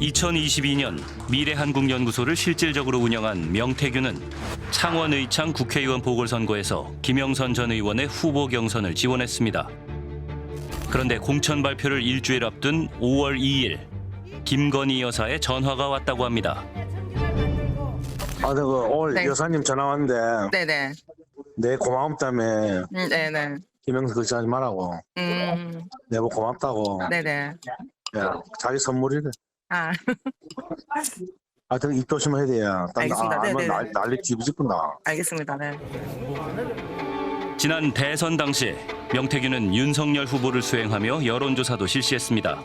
2022년 미래한국연구소를 실질적으로 운영한 명태균은 창원 의창 국회의원 보궐선거에서 김영선 전 의원의 후보 경선을 지원했습니다. 그런데 공천 발표를 일주일 앞둔 5월 2일 김건희 여사의 전화가 왔다고 합니다. 오늘 네. 여사님 전화 왔는데 네네. 내 고마움 때문에 네네. 김영선 그렇게 하지 말라고 내가 고맙다고 네네. 야, 자기 선물이래. 아, 하여튼 입 조심해야 돼요. 알겠습니다. 알면 네네네. 난리 뒤집어진다. 알겠습니다. 네. 지난 대선 당시 명태균은 윤석열 후보를 수행하며 여론조사도 실시했습니다.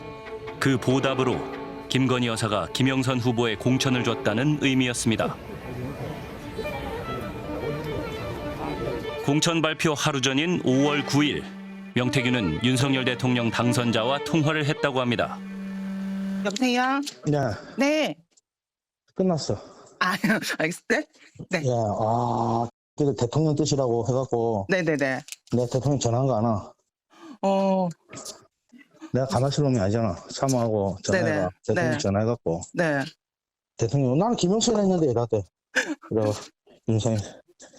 그 보답으로 김건희 여사가 김영선 후보에 공천을 줬다는 의미였습니다. 공천 발표 하루 전인 5월 9일 명태균은 윤석열 대통령 당선자와 통화를 했다고 합니다. 여보세요? 네, 네. 끝났어. 아, 알겠어요? 네. 야, 그래도 대통령 뜻이라고 해갖고 네네네. 내가 대통령 전화한 거 아나? 내가 가마실 놈이 아니잖아. 사모하고 전화해가. 네네. 대통령 네. 전화해갖고 네. 대통령 나는 김영선 했는데 이러대. 그래서 윤석열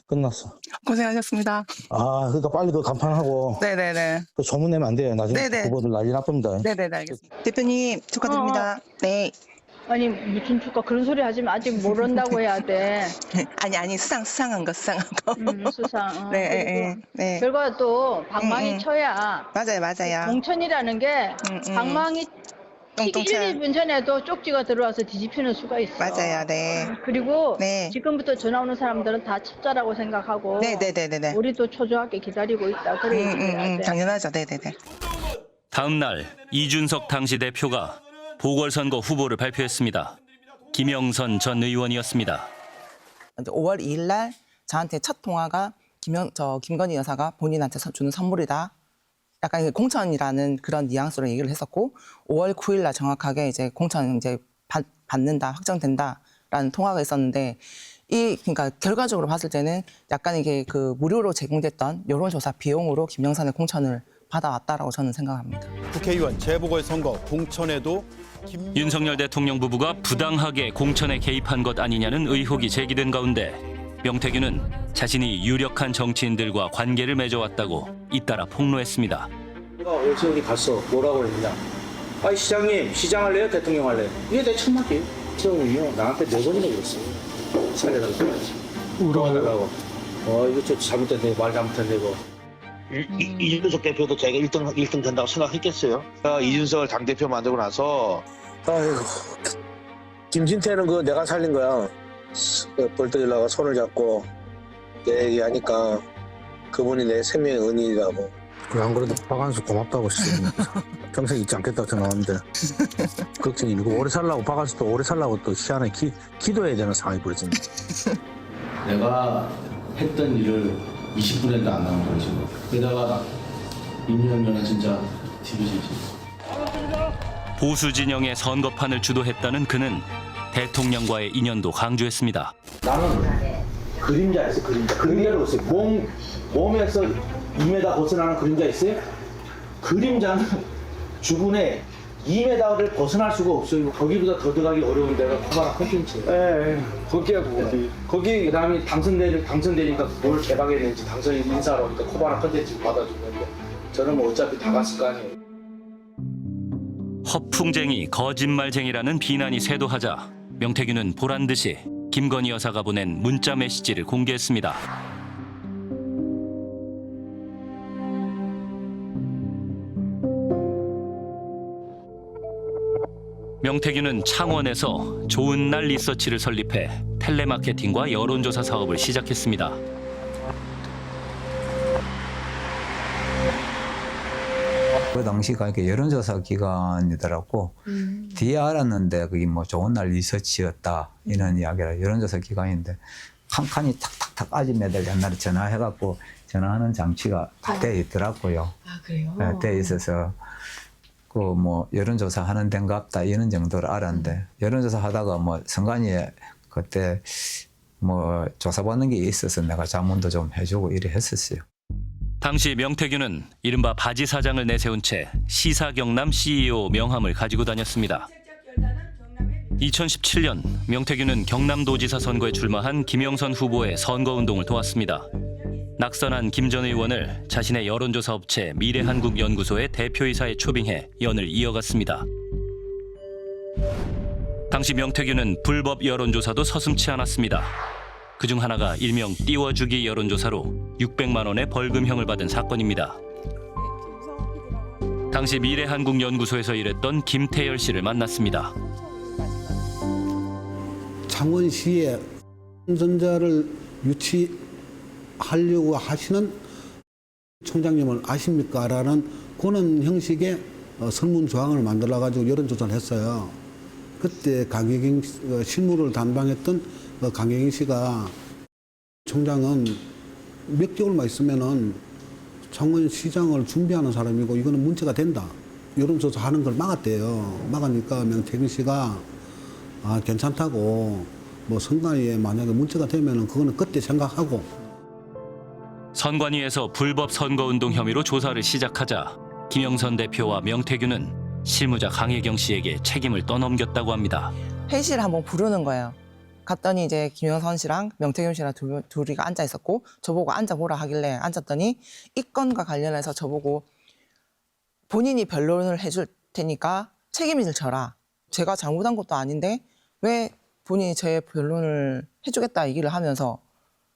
끝났어. 고생하셨습니다. 그러니까 빨리 그 간판하고 네네네. 그 소문 내면 안 돼요. 나중에 네네. 후보들 난리 나쁩니다. 네네네. 알겠습니다. 대표님, 축하드립니다. 네. 아니 무슨 축가 그런 소리 하지만 아직 모른다고 해야 돼. 아니, 수상한 거. 수상. 네, 그리고 네, 네. 결과가 또 방망이 쳐야 맞아요. 공천이라는 게 방망이 튀기 1, 2분 전에도 쪽지가 들어와서 뒤집히는 수가 있어. 맞아요, 네. 그리고 네. 지금부터 전화 오는 사람들은 다 첩자라고 생각하고 네네네네. 우리도 초조하게 기다리고 있다. 그래 얘기해야 돼. 당연하죠. 네네네. 다음 날 이준석 당시 대표가 보궐선거 후보를 발표했습니다. 김영선 전 의원이었습니다. 5월 2일 날 저한테 첫 통화가 김건희 여사가 본인한테 주는 선물이다. 약간 공천이라는 그런 뉘앙스로 얘기를 했었고 5월 9일 날 정확하게 이제 공천 이제 받는다, 확정된다라는 통화가 있었는데 그러니까 결과적으로 봤을 때는 약간 이게 그 무료로 제공됐던 여론조사 비용으로 김영선의 공천을 받아왔다라고 저는 생각합니다. 국회의원 재보궐선거 공천에도 윤석열 대통령 부부가 부당하게 공천에 개입한 것 아니냐는 의혹이 제기된 가운데 명태균은 자신이 유력한 정치인들과 관계를 맺어왔다고 잇따라 폭로했습니다. 내가 어디 갔어? 뭐라고 했냐? 아니 시장님, 시장 할래요? 대통령 할래요? 이게 내 첫마디. 시장님이요. 나한테 4번이나 그랬어요. 살려달라고. 울어달라고. 이거 좀 잘못됐네. 말 잘못했네 이거. 이준석 대표도 자기가 1등 된다고 생각했겠어요? 이준석을 당대표 만들고 나서 아이고, 김진태는 그 내가 살린 거야. 벌떡 일어나가 손을 잡고 내 얘기하니까 그분이 내 생명의 은인이라고. 그래, 안 그래도 박한수 고맙다고 평생 잊지 않겠다고 생각하는데 그렇게 일고 오래 살라고 박한수도 오래 살라고 또 희한하게 기도해야 되는 상황이 벌어지네. 내가 했던 일을 20분에도 안 나온 거지. 게다가 임명련은 진짜 뒤집어지지. 보수 진영의 선거판을 주도했다는 그는 대통령과의 인연도 강조했습니다. 나는 그림자 있어, 그림자. 그림자로 있어요. 몸에서 2m 벗어나는 그림자 있어요? 그림자는 주군에 2m를 벗어날 수가 없어요. 거기보다 더 들어가기 어려운 데가 코바나 컨텐츠예요. 거기야 거기 그다음에 당선되니까 뭘 개방했는지 당선 인사로 하니까 코바나 컨텐츠 받아주는데 저는 뭐 어차피 다 갔을 거 아니에요. 허풍쟁이, 거짓말쟁이라는 비난이 쇄도하자 명태균은 보란듯이 김건희 여사가 보낸 문자 메시지를 공개했습니다. 명태균은 창원에서 좋은 날 리서치를 설립해 텔레마케팅과 여론조사 사업을 시작했습니다. 그 당시가 이렇게 여론조사 기관이더라고. 뒤에 알았는데 그게 뭐 좋은 날 리서치였다 이런 이야기라. 여론조사 기관인데 칸칸이 탁탁탁 아줌매들 옛날에 전화해갖고 전화하는 장치가 다 돼 있더라고요. 아 그래요? 네, 돼 있어서 그 뭐 여론조사 하는 데인갑다 이런 정도로 알았는데 여론조사 하다가 뭐 선관위에 그때 뭐 조사받는 게 있어서 내가 자문도 좀 해주고 이래 했었어요. 당시 명태균은 이른바 바지 사장을 내세운 채 시사경남 CEO 명함을 가지고 다녔습니다. 2017년 명태균은 경남도지사 선거에 출마한 김영선 후보의 선거운동을 도왔습니다. 낙선한 김 전 의원을 자신의 여론조사 업체 미래한국연구소의 대표이사에 초빙해 연을 이어갔습니다. 당시 명태균은 불법 여론조사도 서슴지 않았습니다. 그중 하나가 일명 띄워주기 여론조사로 600만 원의 벌금형을 받은 사건입니다. 당시 미래한국연구소에서 일했던 김태열 씨를 만났습니다. 창원시에 전자를 유치하려고 하시는 총장님을 아십니까? 라는 그런 형식의 설문 조항을 만들어가지고 여론조사를 했어요. 그때 강혜경 실무를 담당했던 강혜경 씨가 총장은 몇 개월만 있으면은 창원시장을 준비하는 사람이고 이거는 문제가 된다. 여론조사 하는 걸 막았대요. 막으니까 명태균 씨가 괜찮다고 뭐 선관위에 만약에 문제가 되면은 그거는 그때 생각하고. 선관위에서 불법 선거운동 혐의로 조사를 시작하자 김영선 대표와 명태균은 실무자 강혜경 씨에게 책임을 떠넘겼다고 합니다. 회의실을 한번 부르는 거예요. 갔더니 이제 김영선 씨랑 명태균 씨랑 둘이 앉아 있었고 저보고 앉아보라 하길래 앉았더니 이 건과 관련해서 저보고 본인이 변론을 해줄 테니까 책임을 져라. 제가 잘못한 것도 아닌데 왜 본인이 제 변론을 해주겠다 얘기를 하면서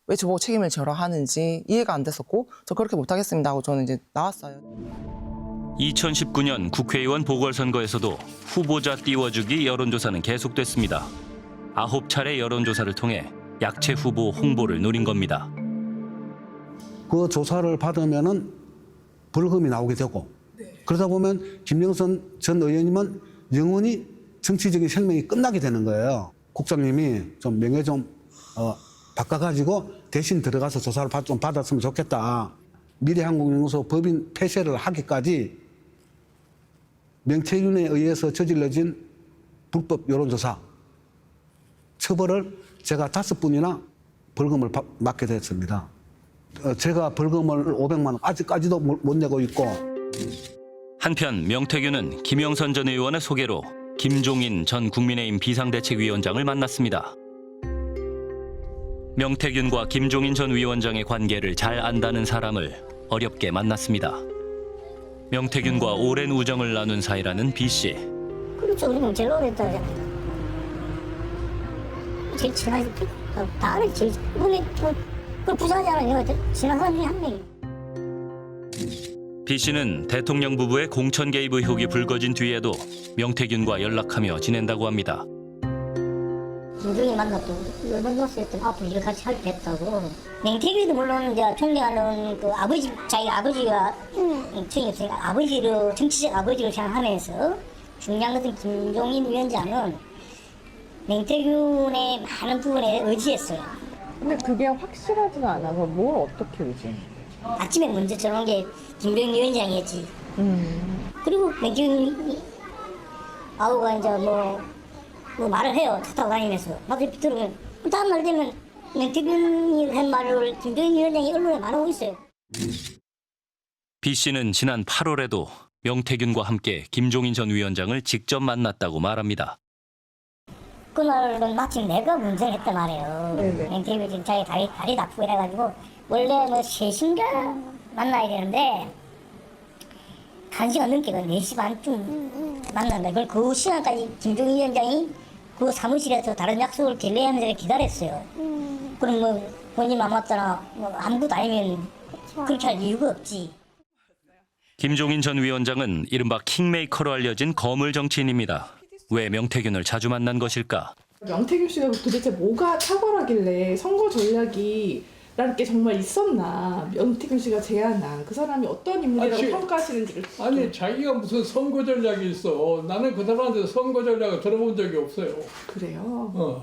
왜 저보고 책임을 져라 하는지 이해가 안 됐었고 저 그렇게 못하겠습니다 하고 저는 이제 나왔어요. 2019년 국회의원 보궐선거에서도 후보자 띄워주기 여론조사는 계속됐습니다. 9차례 여론조사를 통해 약체 후보 홍보를 노린 겁니다. 그 조사를 받으면은 벌금이 나오게 되고 그러다 보면 김영선 전 의원님은 영원히 정치적인 생명이 끝나게 되는 거예요. 국장님이 좀 명예 좀 바꿔가지고 대신 들어가서 조사를 좀 받았으면 좋겠다. 미래한국연구소 법인 폐쇄를 하기까지 명태균에 의해서 저질러진 불법 여론조사 처벌을 제가 5분이나 벌금을 맞게 됐습니다. 제가 벌금을 500만 원 아직까지도 못 내고 있고. 한편 명태균은 김영선 전 의원의 소개로 김종인 전 국민의힘 비상대책위원장을 만났습니다. 명태균과 김종인 전 위원장의 관계를 잘 안다는 사람을 어렵게 만났습니다. 명태균과 오랜 우정을 나눈 사이라는 B씨. 그렇죠. 우리는 제일 오래됐다. 제일 친하지. 다른 제일 우리 그 부자잖아요. 친한 사람이 한 명이. B씨는 대통령 부부의 공천 개입 의혹이 불거진 뒤에도 명태균과 연락하며 지낸다고 합니다. 김종인 만났고 일본노스 했더니 앞으로 일 같이 하게 됐다고. 명태균도 물론 이제 존경하는 그 아버지, 자기 아버지가 총이 없으니까 아버지로 정치적 아버지로 생각하면서 중요한 것은 김종인 위원장은 명태균의 많은 부분에 의지했어요. 근데 그게 확실하지가 않아서 뭘 어떻게 의지? 아침에 먼저 전화온 게 김종인 위원장이었지. 그리고 명태균 아우가 이제 뭐 말을 해요. 차 타고 다니면서. 나도 들으면 다음 날 되면 명태균이 한 말을 김종인 위원장이 언론에 말하고 있어요. B씨는 지난 8월에도 명태균과 함께 김종인 전 위원장을 직접 만났다고 말합니다. 그날은 마침 내가 운전을 했단 말이에요. 명태균이 지금 자기 다리 아프고 이래가지고 원래 뭐 3시인가 만나야 되는데 1시간 넘게 4시 반쯤 만난다. 그걸 그 시간까지 김종인 위원장이 그 사무실에서 다른 약속을 딜레이하면서 기다렸어요. 그럼 뭐 본인 맘 맞잖아. 뭐 아무것도 아니면 그렇게 할 이유가 없지. 김종인 전 위원장은 이른바 킹메이커로 알려진 거물 정치인입니다. 왜 명태균을 자주 만난 것일까? 명태균 씨가 도대체 뭐가 탁월하길래 선거 전략이라는 게 정말 있었나? 명태균 씨가 제안한 그 사람이 어떤 인물이라고 평가하시는지를. 아니 자기가 무슨 선거 전략이 있어. 나는 그 사람한테 선거 전략을 들어본 적이 없어요. 그래요?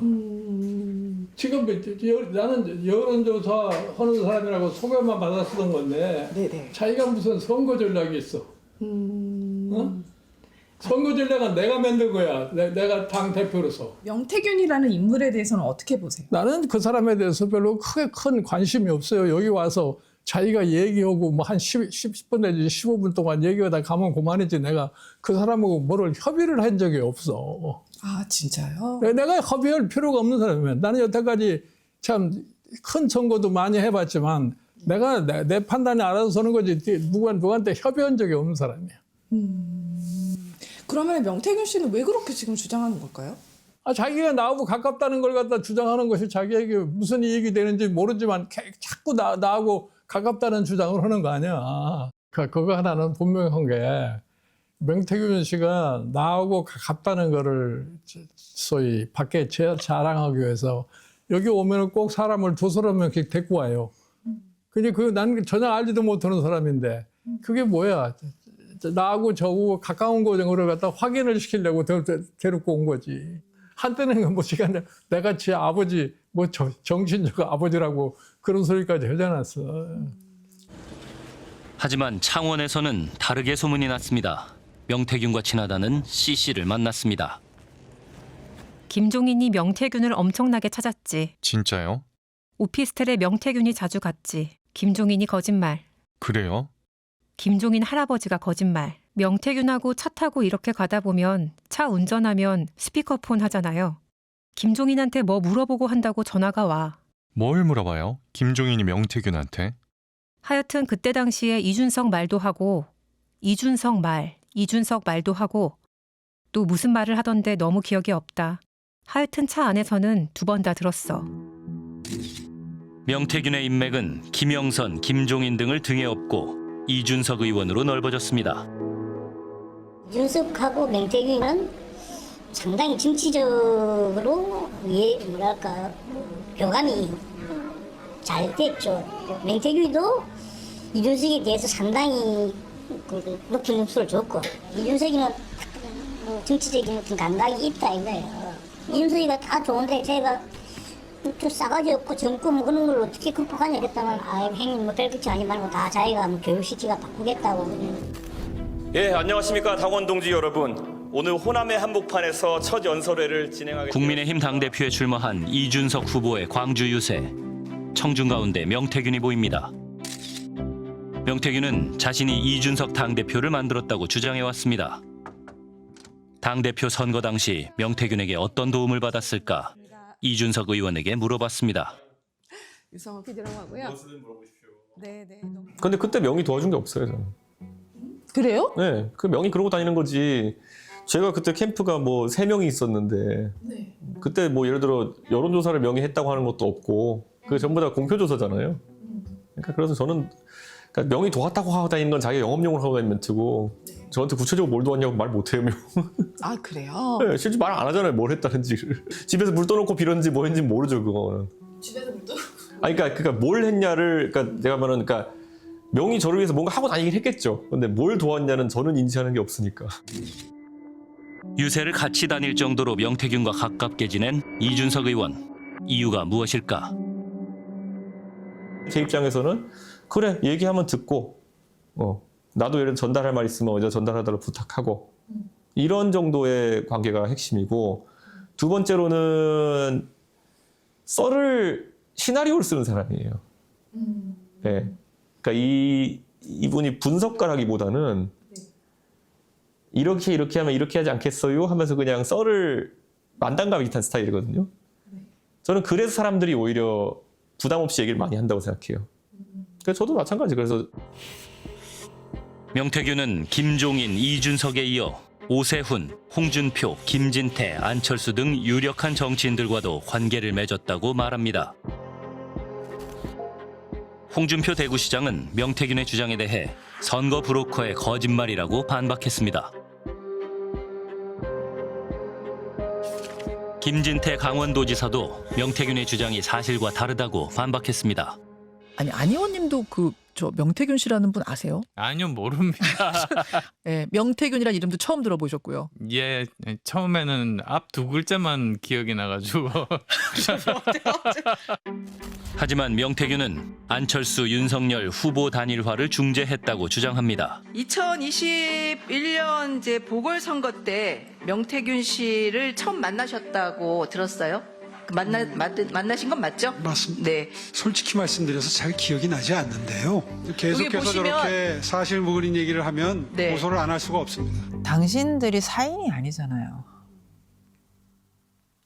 지금 나는 여론조사 하는 사람이라고 소개만 받았었던 건데 네네. 자기가 무슨 선거 전략이 있어. 선거 전략은 내가 만든 거야. 내가 당 대표로서. 명태균이라는 인물에 대해서는 어떻게 보세요? 나는 그 사람에 대해서 별로 크게 큰 관심이 없어요. 여기 와서 자기가 얘기하고 뭐 한 10분 내지 15분 동안 얘기하다 가면 그만이지 내가 그 사람하고 뭐를 협의를 한 적이 없어. 아 진짜요? 내가 협의할 필요가 없는 사람이야. 나는 여태까지 참 큰 선거도 많이 해봤지만 내가 내 판단이 알아서 서는 거지 누구한테 협의한 적이 없는 사람이야. 그러면 명태균 씨는 왜 그렇게 지금 주장하는 걸까요? 자기가 나하고 가깝다는 걸 갖다 주장하는 것이 자기에게 무슨 이익이 되는지 모르지만 자꾸 나하고 가깝다는 주장을 하는 거 아니야. 그거 하나는 분명한 게 명태균 씨가 나하고 가깝다는 거를 소위 밖에 자랑하기 위해서 여기 오면 꼭 사람을 두 사람을 이렇게 데리고 와요. 근데 난 전혀 알지도 못하는 사람인데 그게 뭐야? 나하고 저하고 가까운 거를 갖다 확인을 시키려고 데리고 온 거지. 한때는 뭐 시간에 내가 지 아버지 뭐 정신적 아버지라고 그런 소리까지 하잖았어. 하지만 창원에서는 다르게 소문이 났습니다. 명태균과 친하다는 C씨를 만났습니다. 김종인이 명태균을 엄청나게 찾았지. 진짜요? 오피스텔에 명태균이 자주 갔지. 김종인이 거짓말. 그래요? 김종인 할아버지가 거짓말. 명태균하고 차 타고 이렇게 가다 보면 차 운전하면 스피커폰 하잖아요. 김종인한테 뭐 물어보고 한다고 전화가 와. 뭘 물어봐요? 김종인이 명태균한테? 하여튼 그때 당시에 이준석 말도 하고 이준석 말도 하고 또 무슨 말을 하던데 너무 기억이 없다. 하여튼 차 안에서는 2번 다 들었어. 명태균의 인맥은 김영선, 김종인 등을 등에 업고 이준석 의원으로 넓어졌습니다. 이준석하고 명태균은 상당히 정치적으로 교감이 잘 됐죠. 명태균도 이준석에 대해서 상당히 높은 점수를 줬고 이준석이는 정치적인 어떤 감각이 있다 이거예요. 이준석이가 다 좋은데 제가 좀 싸가지 없고 젊고 뭐 그런 걸 어떻게 극복하냐 했다면 형님 뭐 별것이 아니 말고 다 자기가 뭐 교육시키가 바꾸겠다고. 예, 안녕하십니까 당원 동지 여러분. 오늘 호남의 한복판에서 첫 연설회를 진행하겠습니다. 국민의힘 당대표에 출마한 이준석 후보의 광주 유세. 청중 가운데 명태균이 보입니다. 명태균은 자신이 이준석 당대표를 만들었다고 주장해왔습니다. 당대표 선거 당시 명태균에게 어떤 도움을 받았을까? 이준석 의원에게 물어봤습니다. 유성호 PD라고 하고요. 무엇이든 물어보십시오. 네네. 근데 그때 명이 도와준 게 없어요, 저는. 그래요? 네, 그 명이 그러고 다니는 거지. 제가 그때 캠프가 뭐 3명이 있었는데 네. 그때 뭐 예를 들어 여론조사를 명이 했다고 하는 것도 없고 그게 전부 다 공표조사잖아요. 그러니까 그래서 저는 그러니까 명이 도왔다고 하고 다니는 건 자기가 영업용으로 하고 다니는 멘트고 저한테 구체적으로 뭘 도왔냐고 말 못해요. 아 그래요? 네, 실제 말 안 하잖아요. 뭘 했다는지를. 집에서 물 떠놓고 빌었는지 뭐 했는지 모르죠, 그거는. 집에서 물 떠놓고. 아니, 그러니까 뭘 했냐를, 그러니까 내가 말하는, 그러니까 명이 저를 위해서 뭔가 하고 다니긴 했겠죠. 근데 뭘 도왔냐는 저는 인지하는 게 없으니까. 유세를 같이 다닐 정도로 명태균과 가깝게 지낸 이준석 의원. 이유가 무엇일까? 제 입장에서는 그래, 얘기하면 듣고, 나도 예를 들어 전달할 말 있으면 어제 전달하도록 부탁하고, 이런 정도의 관계가 핵심이고, 두 번째로는 시나리오를 쓰는 사람이에요. 네. 그러니까 이분이 분석가라기보다는 이렇게 하면 이렇게 하지 않겠어요? 하면서 그냥 썰을 만담가 비슷한 스타일이거든요. 저는 그래서 사람들이 오히려 부담 없이 얘기를 많이 한다고 생각해요. 그래서 저도 마찬가지. 그래서 명태균은 김종인, 이준석에 이어 오세훈, 홍준표, 김진태, 안철수 등 유력한 정치인들과도 관계를 맺었다고 말합니다. 홍준표 대구시장은 명태균의 주장에 대해 선거 브로커의 거짓말이라고 반박했습니다. 김진태 강원도지사도 명태균의 주장이 사실과 다르다고 반박했습니다. 아니 안 의원님도 저 명태균 씨라는 분 아세요? 아니요, 모릅니다. 네, 명태균이라는 이름도 처음 들어보셨고요. 예, 처음에는 앞 2글자만 기억이 나가지고. 하지만 명태균은 안철수, 윤석열 후보 단일화를 중재했다고 주장합니다. 2021년 이제 보궐선거 때 명태균 씨를 처음 만나셨다고 들었어요? 만나신 건 맞죠? 맞습니다. 네. 솔직히 말씀드려서 잘 기억이 나지 않는데요. 계속해서 저렇게 사실무근인 얘기를 하면 네. 고소를 안 할 수가 없습니다. 당신들이 사인이 아니잖아요.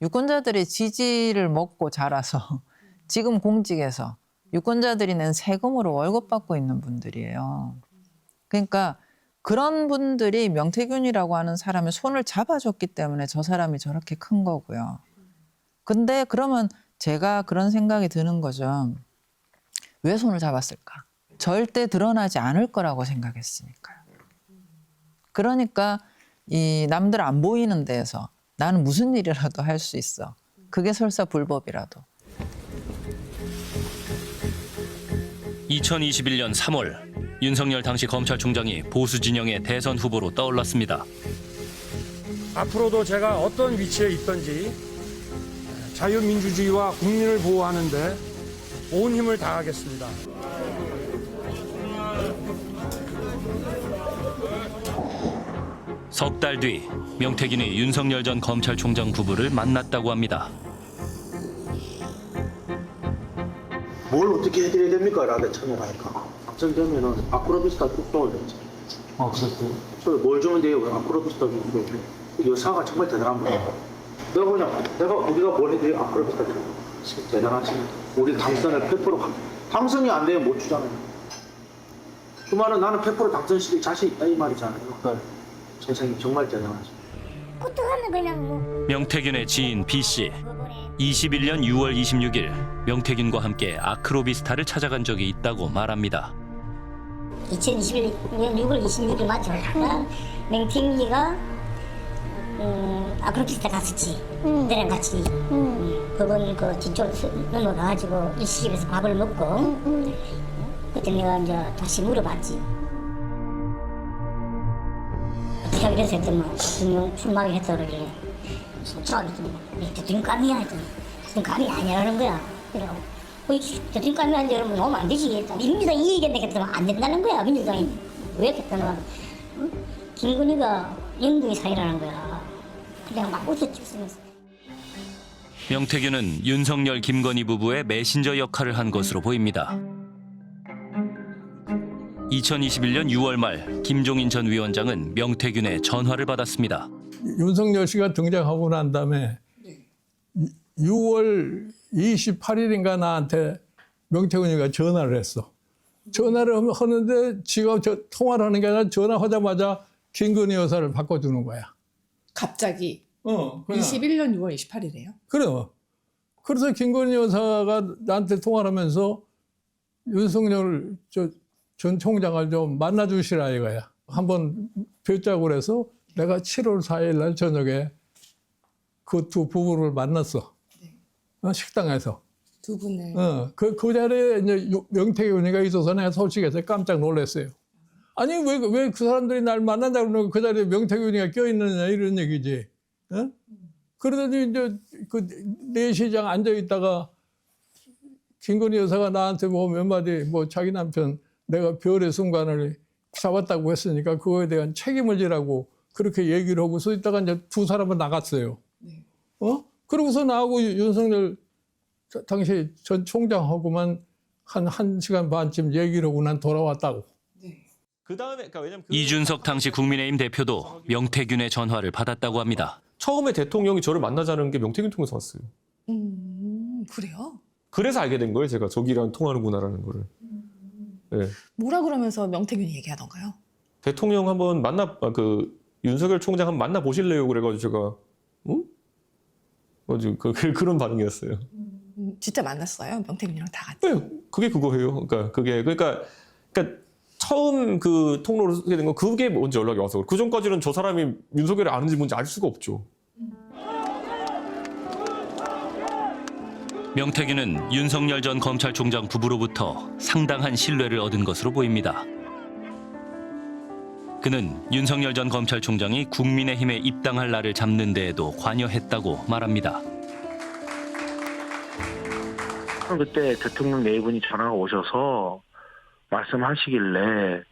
유권자들의 지지를 먹고 자라서 지금 공직에서 유권자들이 낸 세금으로 월급 받고 있는 분들이에요. 그러니까 그런 분들이 명태균이라고 하는 사람의 손을 잡아줬기 때문에 저 사람이 저렇게 큰 거고요. 근데 그러면 제가 그런 생각이 드는 거죠. 왜 손을 잡았을까? 절대 드러나지 않을 거라고 생각했으니까요. 그러니까 이 남들 안 보이는 데에서 나는 무슨 일이라도 할 수 있어. 그게 설사 불법이라도. 2021년 3월 윤석열 당시 검찰총장이 보수 진영의 대선 후보로 떠올랐습니다. 앞으로도 제가 어떤 위치에 있든지 자유민주주의와 국민을 보호하는 데 온 힘을 다하겠습니다. 석 달 뒤 명태균이 윤석열 전 검찰총장 부부를 만났다고 합니다. 뭘 어떻게 해드려야 됩니까? 라고 처음하니까 당첨되면은 아크로비스타 쭉 떠올렸지. 그랬어요? 뭘 주면 돼요? 아크로비스타 쭉 떠올려. 여사가 정말 대단한 분이에요. 내가 우리가 뭘 해드려요? 아크로비스타 쭉. 대단하십니다. 우리 당선을 100% 당선이 안 되면 못 주잖아요. 그 말은 나는 100% 당선시킬 자신 있다 이 말이잖아요. 그러니까 선생님 정말 대단하죠. 어떡하면 그냥 뭐. 명태균의 지인 B씨. 21년 6월 26일 명태균과 함께 아크로비스타를 찾아간 적이 있다고 말합니다. 2021년 6월 26일 맞죠? 명태균이가 아크로비스타 갔었지. 내랑 같이 법원 그 뒤쪽으로 넘어가가지고 일시집에서 밥을 먹고 그때 내가 이제 다시 물어봤지. 어떻게 하기로 했더니 대통령 출마를 했다 그러길래 속상하게 대통령 감이야 했더니 대통령 감이 아니라는 거야. 그래서 대통령 감이 아닌데 여러분 오면 안 되지. 민주당이 이 얘기했는데 그랬더니 안 된다는 거야. 민주당이 왜 그랬더니 김건희가 영등이 사이라는 거야. 그냥 막 웃었지 웃으면서. 명태균은 윤석열, 김건희 부부의 메신저 역할을 한 것으로 보입니다. 2021년 6월 말 김종인 전 위원장은 명태균의 전화를 받았습니다. 윤석열 씨가 등장하고 난 다음에 6월 28일인가 나한테 명태균이가 전화를 했어. 전화를 하는데 지가 통화를 하는 게 아니라 전화하자마자 김건희 여사를 바꿔주는 거야. 갑자기? 그냥. 21년 6월 28일이에요? 그래요. 그래서 김건희 여사가 나한테 통화를 하면서 윤석열 전 총장을 좀 만나주시라 이거야. 한번 뵙자고 그래서 내가 7월 4일 날 저녁에 그 두 부부를 만났어. 식당에서. 두 분을? 그 자리에 이제 명태균이가 있어서 내가 솔직해서 깜짝 놀랐어요. 아니 왜 그 사람들이 날 만난다고 그러고 그 자리에 명태균이가 껴있느냐 이런 얘기지. 그러더니 이제 그 내시장 앉아있다가 김건희 여사가 나한테 뭐 몇 마디 뭐 자기 남편 내가 별의 순간을 잡았다고 했으니까 그거에 대한 책임을 지라고 그렇게 얘기를 하고 서 있다가 이제 두 사람은 나갔어요. 네. 그러고서 나하고 윤석열 당시 전 총장하고만 한 1시간 반쯤 얘기를 하고 난 돌아왔다고. 그다음에 그러니까 왜냐면 이준석 당시 국민의힘 대표도 명태균의 전화를 받았다고 합니다. 처음에 대통령이 저를 만나자는 게 명태균 통해서 왔어요. 그래요? 그래서 알게 된 거예요. 제가 저기랑 통하는구나라는 거를. 네. 뭐라 그러면서 명태균이 얘기하던가요? 대통령 한번 윤석열 총장 한번 만나 보실래요? 그래가지고 제가 그런 반응이었어요. 진짜 만났어요? 명태균이랑 다 같이? 네, 그게 그거예요. 그러니까 처음 그 통로를 쓰게 된 건 그게 먼저 연락이 와서 그 전까지는 저 사람이 윤석열이 아는지 뭔지 알 수가 없죠. 명태균은 윤석열 전 검찰총장 부부로부터 상당한 신뢰를 얻은 것으로 보입니다. 그는 윤석열 전 검찰총장이 국민의힘에 입당할 날을 잡는 데에도 관여했다고 말합니다. 그때 대통령 네 분이 전화가 오셔서 말씀하시길래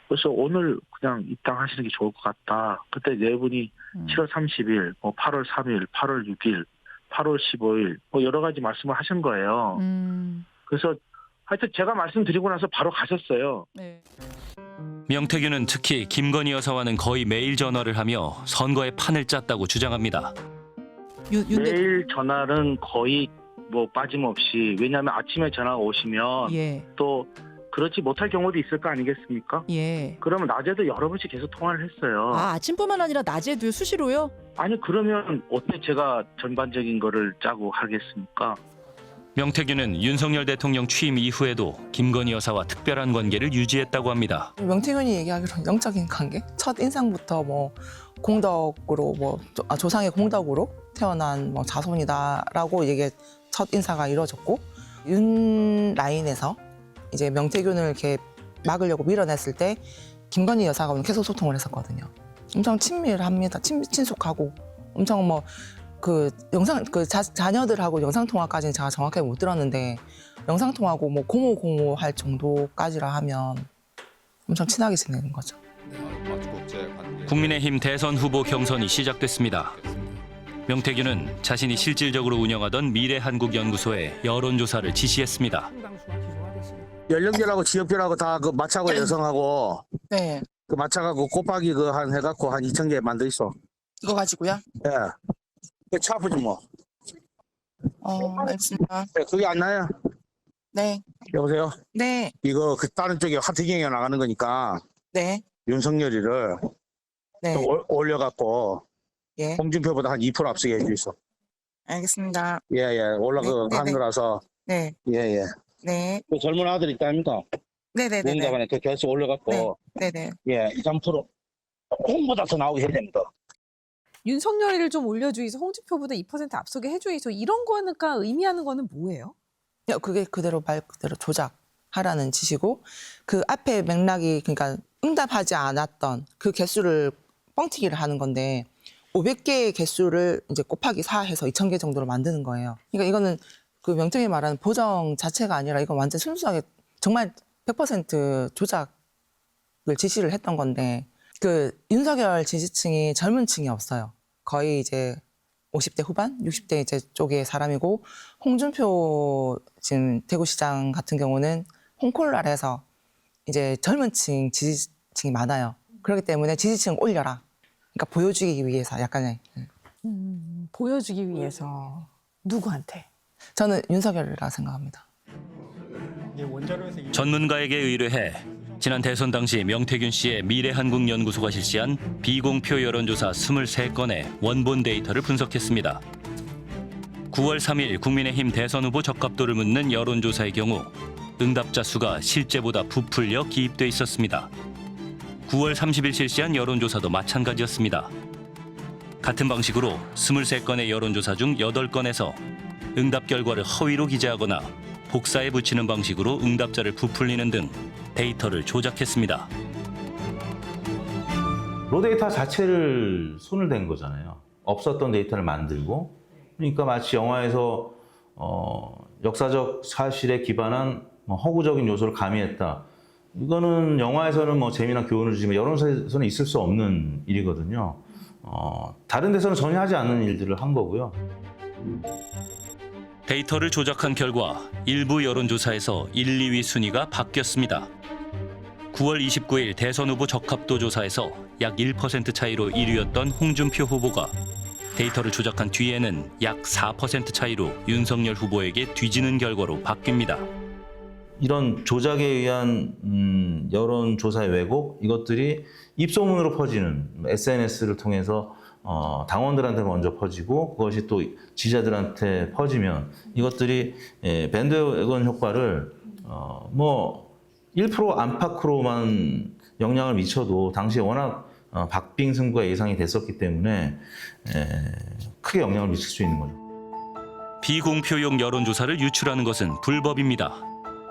그래서 오늘 그냥 입당하시는 게 좋을 것 같다. 그때 네 분이 7월 30일, 8월 3일, 8월 6일, 8월 15일 여러 가지 말씀을 하신 거예요. 그래서 하여튼 제가 말씀드리고 나서 바로 가셨어요. 네. 명태균은 특히 김건희 여사와는 거의 매일 전화를 하며 선거에 판을 짰다고 주장합니다. 매일 전화는 거의 뭐 빠짐없이, 왜냐하면 아침에 전화가 오시면 또 그렇지 못할 경우도 있을 거 아니겠습니까? 그러면 낮에도 여러 번씩 계속 통화를 했어요. 아침뿐만 아니라 낮에도 수시로요? 아니 그러면 어떻게 제가 전반적인 거를 짜고 하겠습니까? 명태균은 윤석열 대통령 취임 이후에도 김건희 여사와 특별한 관계를 유지했다고 합니다. 명태균이 얘기하기로 영적인 관계? 첫 인상부터 뭐 공덕으로 뭐 조상의 공덕으로 태어난 뭐 자손이다라고 이게 첫 인사가 이루어졌고, 윤 라인에서 이제 명태균을 이렇게 막으려고 밀어냈을 때 김건희 여사가 계속 소통을 했었거든요. 엄청 친밀합니다. 친숙하고 엄청 뭐 그 영상 자녀들하고 영상 통화까지는 제가 정확하게 못 들었는데, 영상 통화하고 뭐 고모 할 정도까지라 하면 엄청 친하게 지내는 거죠. 국민의힘 대선 후보 경선이 시작됐습니다. 명태균은 자신이 실질적으로 운영하던 미래한국연구소에 여론조사를 지시했습니다. 연령별하고 지역별하고 다 그 맞춰고 여성하고 그 맞춰갖고 곱하기 그 한 해갖고 한 2,000개 만들 있어. 이거 가지고요? 예. 그 차프지 뭐. 알겠습니다. 그게 안 나요? 네. 여보세요? 네. 이거 그 다른 쪽에 하트경에 나가는 거니까. 네. 윤석열이를 좀 올려갖고 홍준표보다 한 2% 앞서게 해주있어. 알겠습니다. 예예. 올라가는 거라서. 네. 예예. 네. 그 젊은 아들 있다 아닙니까? 네네네. 응답안에 그 결수 올려갖고. 네네. 예, 2, 3% 홍보다 더 나오게 해야 됩니다. 윤석열이를 좀 올려주이소, 홍준표보다 2% 앞서게 해주이소, 이런 거니까 의미하는 거는 뭐예요? 그게 그대로 말 그대로 조작하라는 짓이고, 그 앞에 맥락이 그러니까 응답하지 않았던 그 개수를 뻥튀기를 하는 건데, 500개의 개수를 이제 곱하기 4 해서 2,000개 정도로 만드는 거예요. 그러니까 이거는 그 명태균이 말하는 보정 자체가 아니라 이건 완전 순수하게 정말 100% 조작을 지시를 했던 건데, 그 윤석열 지지층이 젊은 층이 없어요. 거의 이제 50대 후반, 60대 이제 쪽의 사람이고, 홍준표 지금 대구시장 같은 경우는 홍콜라를 해서 이제 젊은 층 지지층이 많아요. 그렇기 때문에 지지층 올려라. 그러니까 보여주기 위해서 약간의. 보여주기 위해서 누구한테? 저는 윤석열이라 생각합니다. 전문가에게 의뢰해 지난 대선 당시 명태균 씨의 미래한국연구소가 실시한 비공표 여론조사 23건의 원본 데이터를 분석했습니다. 9월 3일 국민의힘 대선 후보 적합도를 묻는 여론조사의 경우 응답자 수가 실제보다 부풀려 기입돼 있었습니다. 9월 30일 실시한 여론조사도 마찬가지였습니다. 같은 방식으로 23건의 여론조사 중 8건에서 응답 결과를 허위로 기재하거나 복사해 붙이는 방식으로 응답자를 부풀리는 등 데이터를 조작했습니다. 로데이터 자체를 손을 댄 거잖아요. 없었던 데이터를 만들고, 그러니까 마치 영화에서 역사적 사실에 기반한 허구적인 요소를 가미했다. 이거는 영화에서는 뭐 재미나 교훈을 주지만 여론조사에서는 있을 수 없는 일이거든요. 다른 데서는 전혀 하지 않는 일들을 한 거고요. 데이터를 조작한 결과 일부 여론조사에서 1, 2위 순위가 바뀌었습니다. 9월 29일 대선 후보 적합도 조사에서 약 1% 차이로 1위였던 홍준표 후보가 데이터를 조작한 뒤에는 약 4% 차이로 윤석열 후보에게 뒤지는 결과로 바뀝니다. 이런 조작에 의한 여론조사의 왜곡, 이것들이 입소문으로 퍼지는 SNS를 통해서 당원들한테 먼저 퍼지고 그것이 또 지지자들한테 퍼지면 이것들이 밴드웨건 효과를 뭐 1% 안팎으로만 영향을 미쳐도 당시에 워낙 박빙 승부가 예상이 됐었기 때문에 크게 영향을 미칠 수 있는 거죠. 비공표용 여론조사를 유출하는 것은 불법입니다.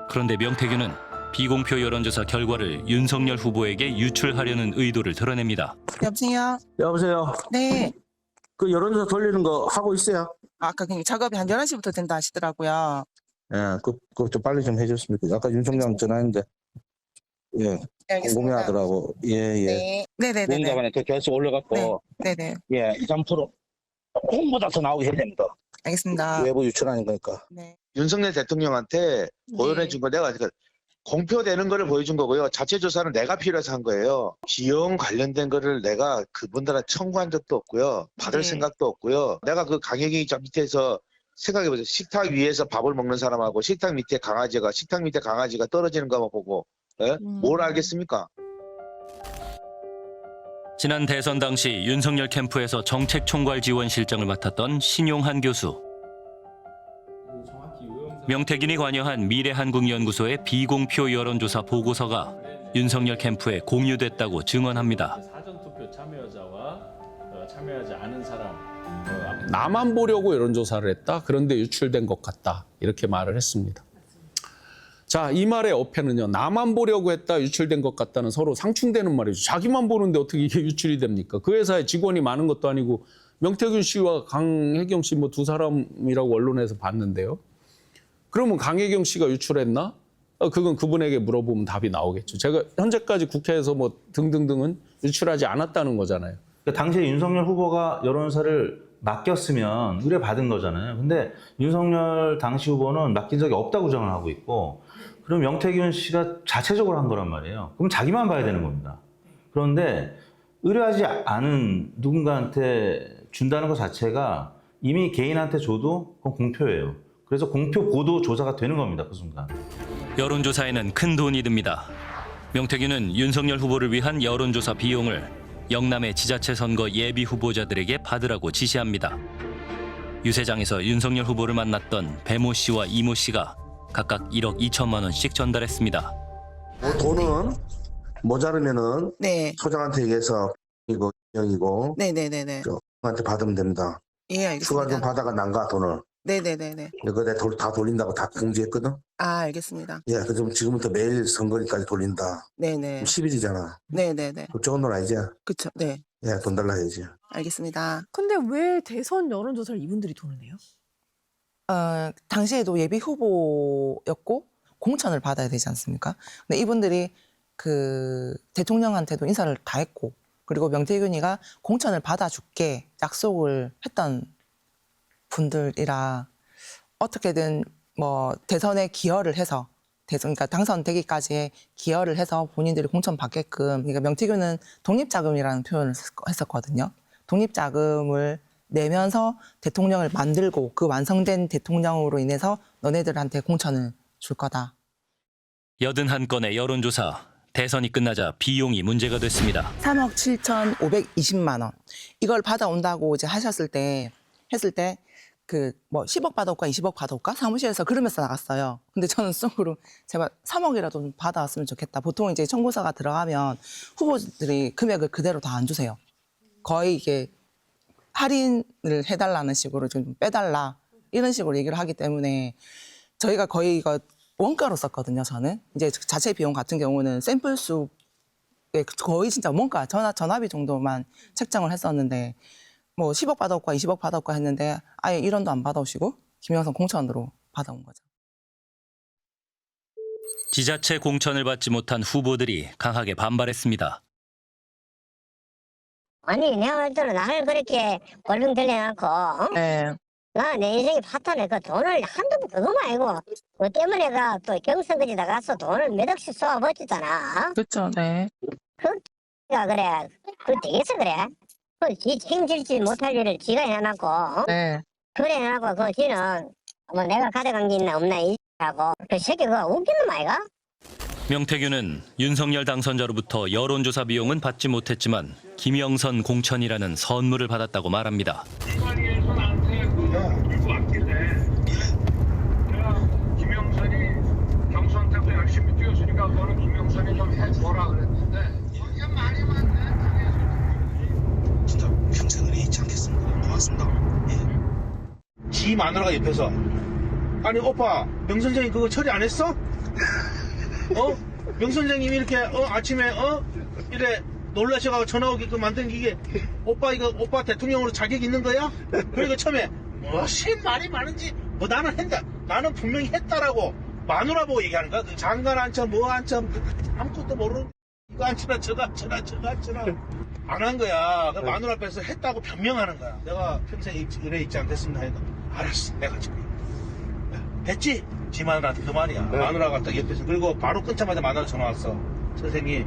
그런데 명태균은 비공표 여론조사 결과를 윤석열 후보에게 유출하려는 의도를 드러냅니다. 여보세요? 여보세요? 네. 그 여론조사 돌리는 거 하고 있어요? 아까 작업이 한 11시부터 된다 하시더라고요. 예, 그거 좀 빨리 좀 해줬으면 좋겠어요. 아까 윤총장 전화했는데, 예, 궁금해하더라고. 예, 예. 네. 네네네. 응답안에 그 결수 올려갖고, 네네. 예, 2, 3% 홍보다 더 나오게 해야 됩니다. 알겠습니다. 외부 유출하는 거니까. 네. 윤석열 대통령한테 보여준 거 내가 공표되는 거를 보여준 거고요. 자체 조사는 내가 필요해서 한 거예요. 비용 관련된 거를 내가 그분들한테 청구한 적도 없고요. 받을 생각도 없고요. 내가 그 강혜경이 밑에서 생각해보세요. 식탁 위에서 밥을 먹는 사람하고 식탁 밑에 강아지가 떨어지는 것만 보고 뭘 알겠습니까? 지난 대선 당시 윤석열 캠프에서 정책총괄 지원 실장을 맡았던 신용한 교수. 명태균이 관여한 미래한국연구소의 비공표 여론조사 보고서가 윤석열 캠프에 공유됐다고 증언합니다. 사전투표 참여자와 참여하지 않은 사람 나만 보려고 여론조사를 했다. 그런데 유출된 것 같다. 이렇게 말을 했습니다. 자, 이 말의 어폐는요. 나만 보려고 했다. 유출된 것 같다는 서로 상충되는 말이죠. 자기만 보는데 어떻게 이게 유출이 됩니까? 그 회사에 직원이 많은 것도 아니고 명태균 씨와 강혜경 씨 뭐 두 사람이라고 언론에서 봤는데요. 그러면 강혜경 씨가 유출했나? 그건 그분에게 물어보면 답이 나오겠죠. 제가 현재까지 국회에서 뭐 등등등은 유출하지 않았다는 거잖아요. 당시에 윤석열 후보가 여론조사를 맡겼으면 의뢰받은 거잖아요. 근데 윤석열 당시 후보는 맡긴 적이 없다고 주장을 하고 있고, 그럼 명태균 씨가 자체적으로 한 거란 말이에요. 그럼 자기만 봐야 되는 겁니다. 그런데 의뢰하지 않은 누군가한테 준다는 것 자체가 이미 개인한테 줘도 그건 공표예요. 그래서 공표 보도 조사가 되는 겁니다. 그 순간. 여론조사에는 큰 돈이 듭니다. 명태균은 윤석열 후보를 위한 여론조사 비용을 영남의 지자체 선거 예비 후보자들에게 받으라고 지시합니다. 유세장에서 윤석열 후보를 만났던 배모 씨와 이모 씨가 각각 1억 2천만 원씩 전달했습니다. 돈은 모자르면은 소장한테 얘기해서 이거 형이고 한테 받으면 됩니다. 예, 알겠습니다. 추가 좀 받아가 난가 돈을. 네네네네. 이거 내가 다 돌린다고 다 공지했거든. 아, 알겠습니다. 예, 그럼 지금부터 매일 선거일까지 돌린다. 네네. 10일이잖아. 네네네. 적은 돈 아니지? 그쵸, 네. 예, 돈 달라 해야지. 알겠습니다. 근데 왜 대선 여론조사를 이분들이 돈을 내요? 당시에도 예비 후보였고 공천을 받아야 되지 않습니까? 근데 이분들이 그 대통령한테도 인사를 다 했고, 그리고 명태균이가 공천을 받아줄게 약속을 했던 분들이라 어떻게든 뭐 대선에 기여를 해서 그러니까 당선되기까지의 기여를 해서 본인들이 공천 받게끔, 그러니까 명태균은 독립자금이라는 표현을 했었거든요. 독립자금을 내면서 대통령을 만들고 그 완성된 대통령으로 인해서 너네들한테 공천을 줄 거다. 81건의 여론조사. 대선이 끝나자 비용이 문제가 됐습니다. 3억 7,520만 원. 이걸 받아온다고 이제 했을 때 그 뭐 10억 받아올까 20억 받아올까 사무실에서 그러면서 나갔어요. 근데 저는 속으로 제발 3억이라도 좀 받아왔으면 좋겠다. 보통 이제 청구서가 들어가면 후보들이 금액을 그대로 다 안 주세요. 거의 이게 할인을 해달라는 식으로 좀 빼달라 이런 식으로 얘기를 하기 때문에 저희가 거의 이거 원가로 썼거든요. 저는 이제 자체 비용 같은 경우는 샘플 수에 거의 진짜 원가 전화비 정도만 책정을 했었는데 뭐 10억 받아올까 20억 받아올까 했는데 아예 1원도 안 받아오시고 김영선 공천으로 받아온 거죠. 지자체 공천을 받지 못한 후보들이 강하게 반발했습니다. 아니 내가 볼 때는 나를 그렇게 벌렁 들려놓고 나 내 인생이 파탄에 그 돈을 한두 번 그거 말고 그 때문에 또 경선거지다 가서 돈을 몇 억씩 쏘아버렸잖아. 그렇죠. 네. 그가 그래. 그 되겠어 그래. 지 책임질지 못할 일을 지가 해놨고 그래 해놨고 그 지는 뭐 내가 가져간 게 있나 없나 하고 그 새끼 그거 웃기는 말이가? 명태균은 윤석열 당선자로부터 여론조사 비용은 받지 못했지만 김영선 공천이라는 선물을 받았다고 말합니다. 김영선이 경선때도 열심히 뛰었으니까 너는 김영선이 좀 해줘라 그랬는데 이게 말이 많네. 진짜 평생 의리 잊지 않겠습니다. 고맙습니다. 예. 지 마누라가 옆에서 아니 오빠 명 선생님 그거 처리 안 했어? 명 선생님이 이렇게 아침에 이래 놀라셔가지고 전화 오게끔 만든 게 오빠 이거 오빠 대통령으로 자격 있는 거야? 그러니까 처음에 무슨 말이 많은지 뭐 나는 했다. 나는 분명히 했다라고 마누라 보고 얘기하는 거야. 그 장관 앉혀 뭐 앉혀 아무것도 모르는 이거 앉혀라 저거 앉혀라 저거 앉혀라 안 한 거야. 그 마누라 앞에서 했다고 변명하는 거야. 내가 평생 의뢰 잊지 않겠습니다. 알았어 내가 지금 했지? 지 마누라한테 그 말이야. 마누라가 딱 옆에서. 그리고 바로 끊자마자 마누라 전화 왔어. 선생님,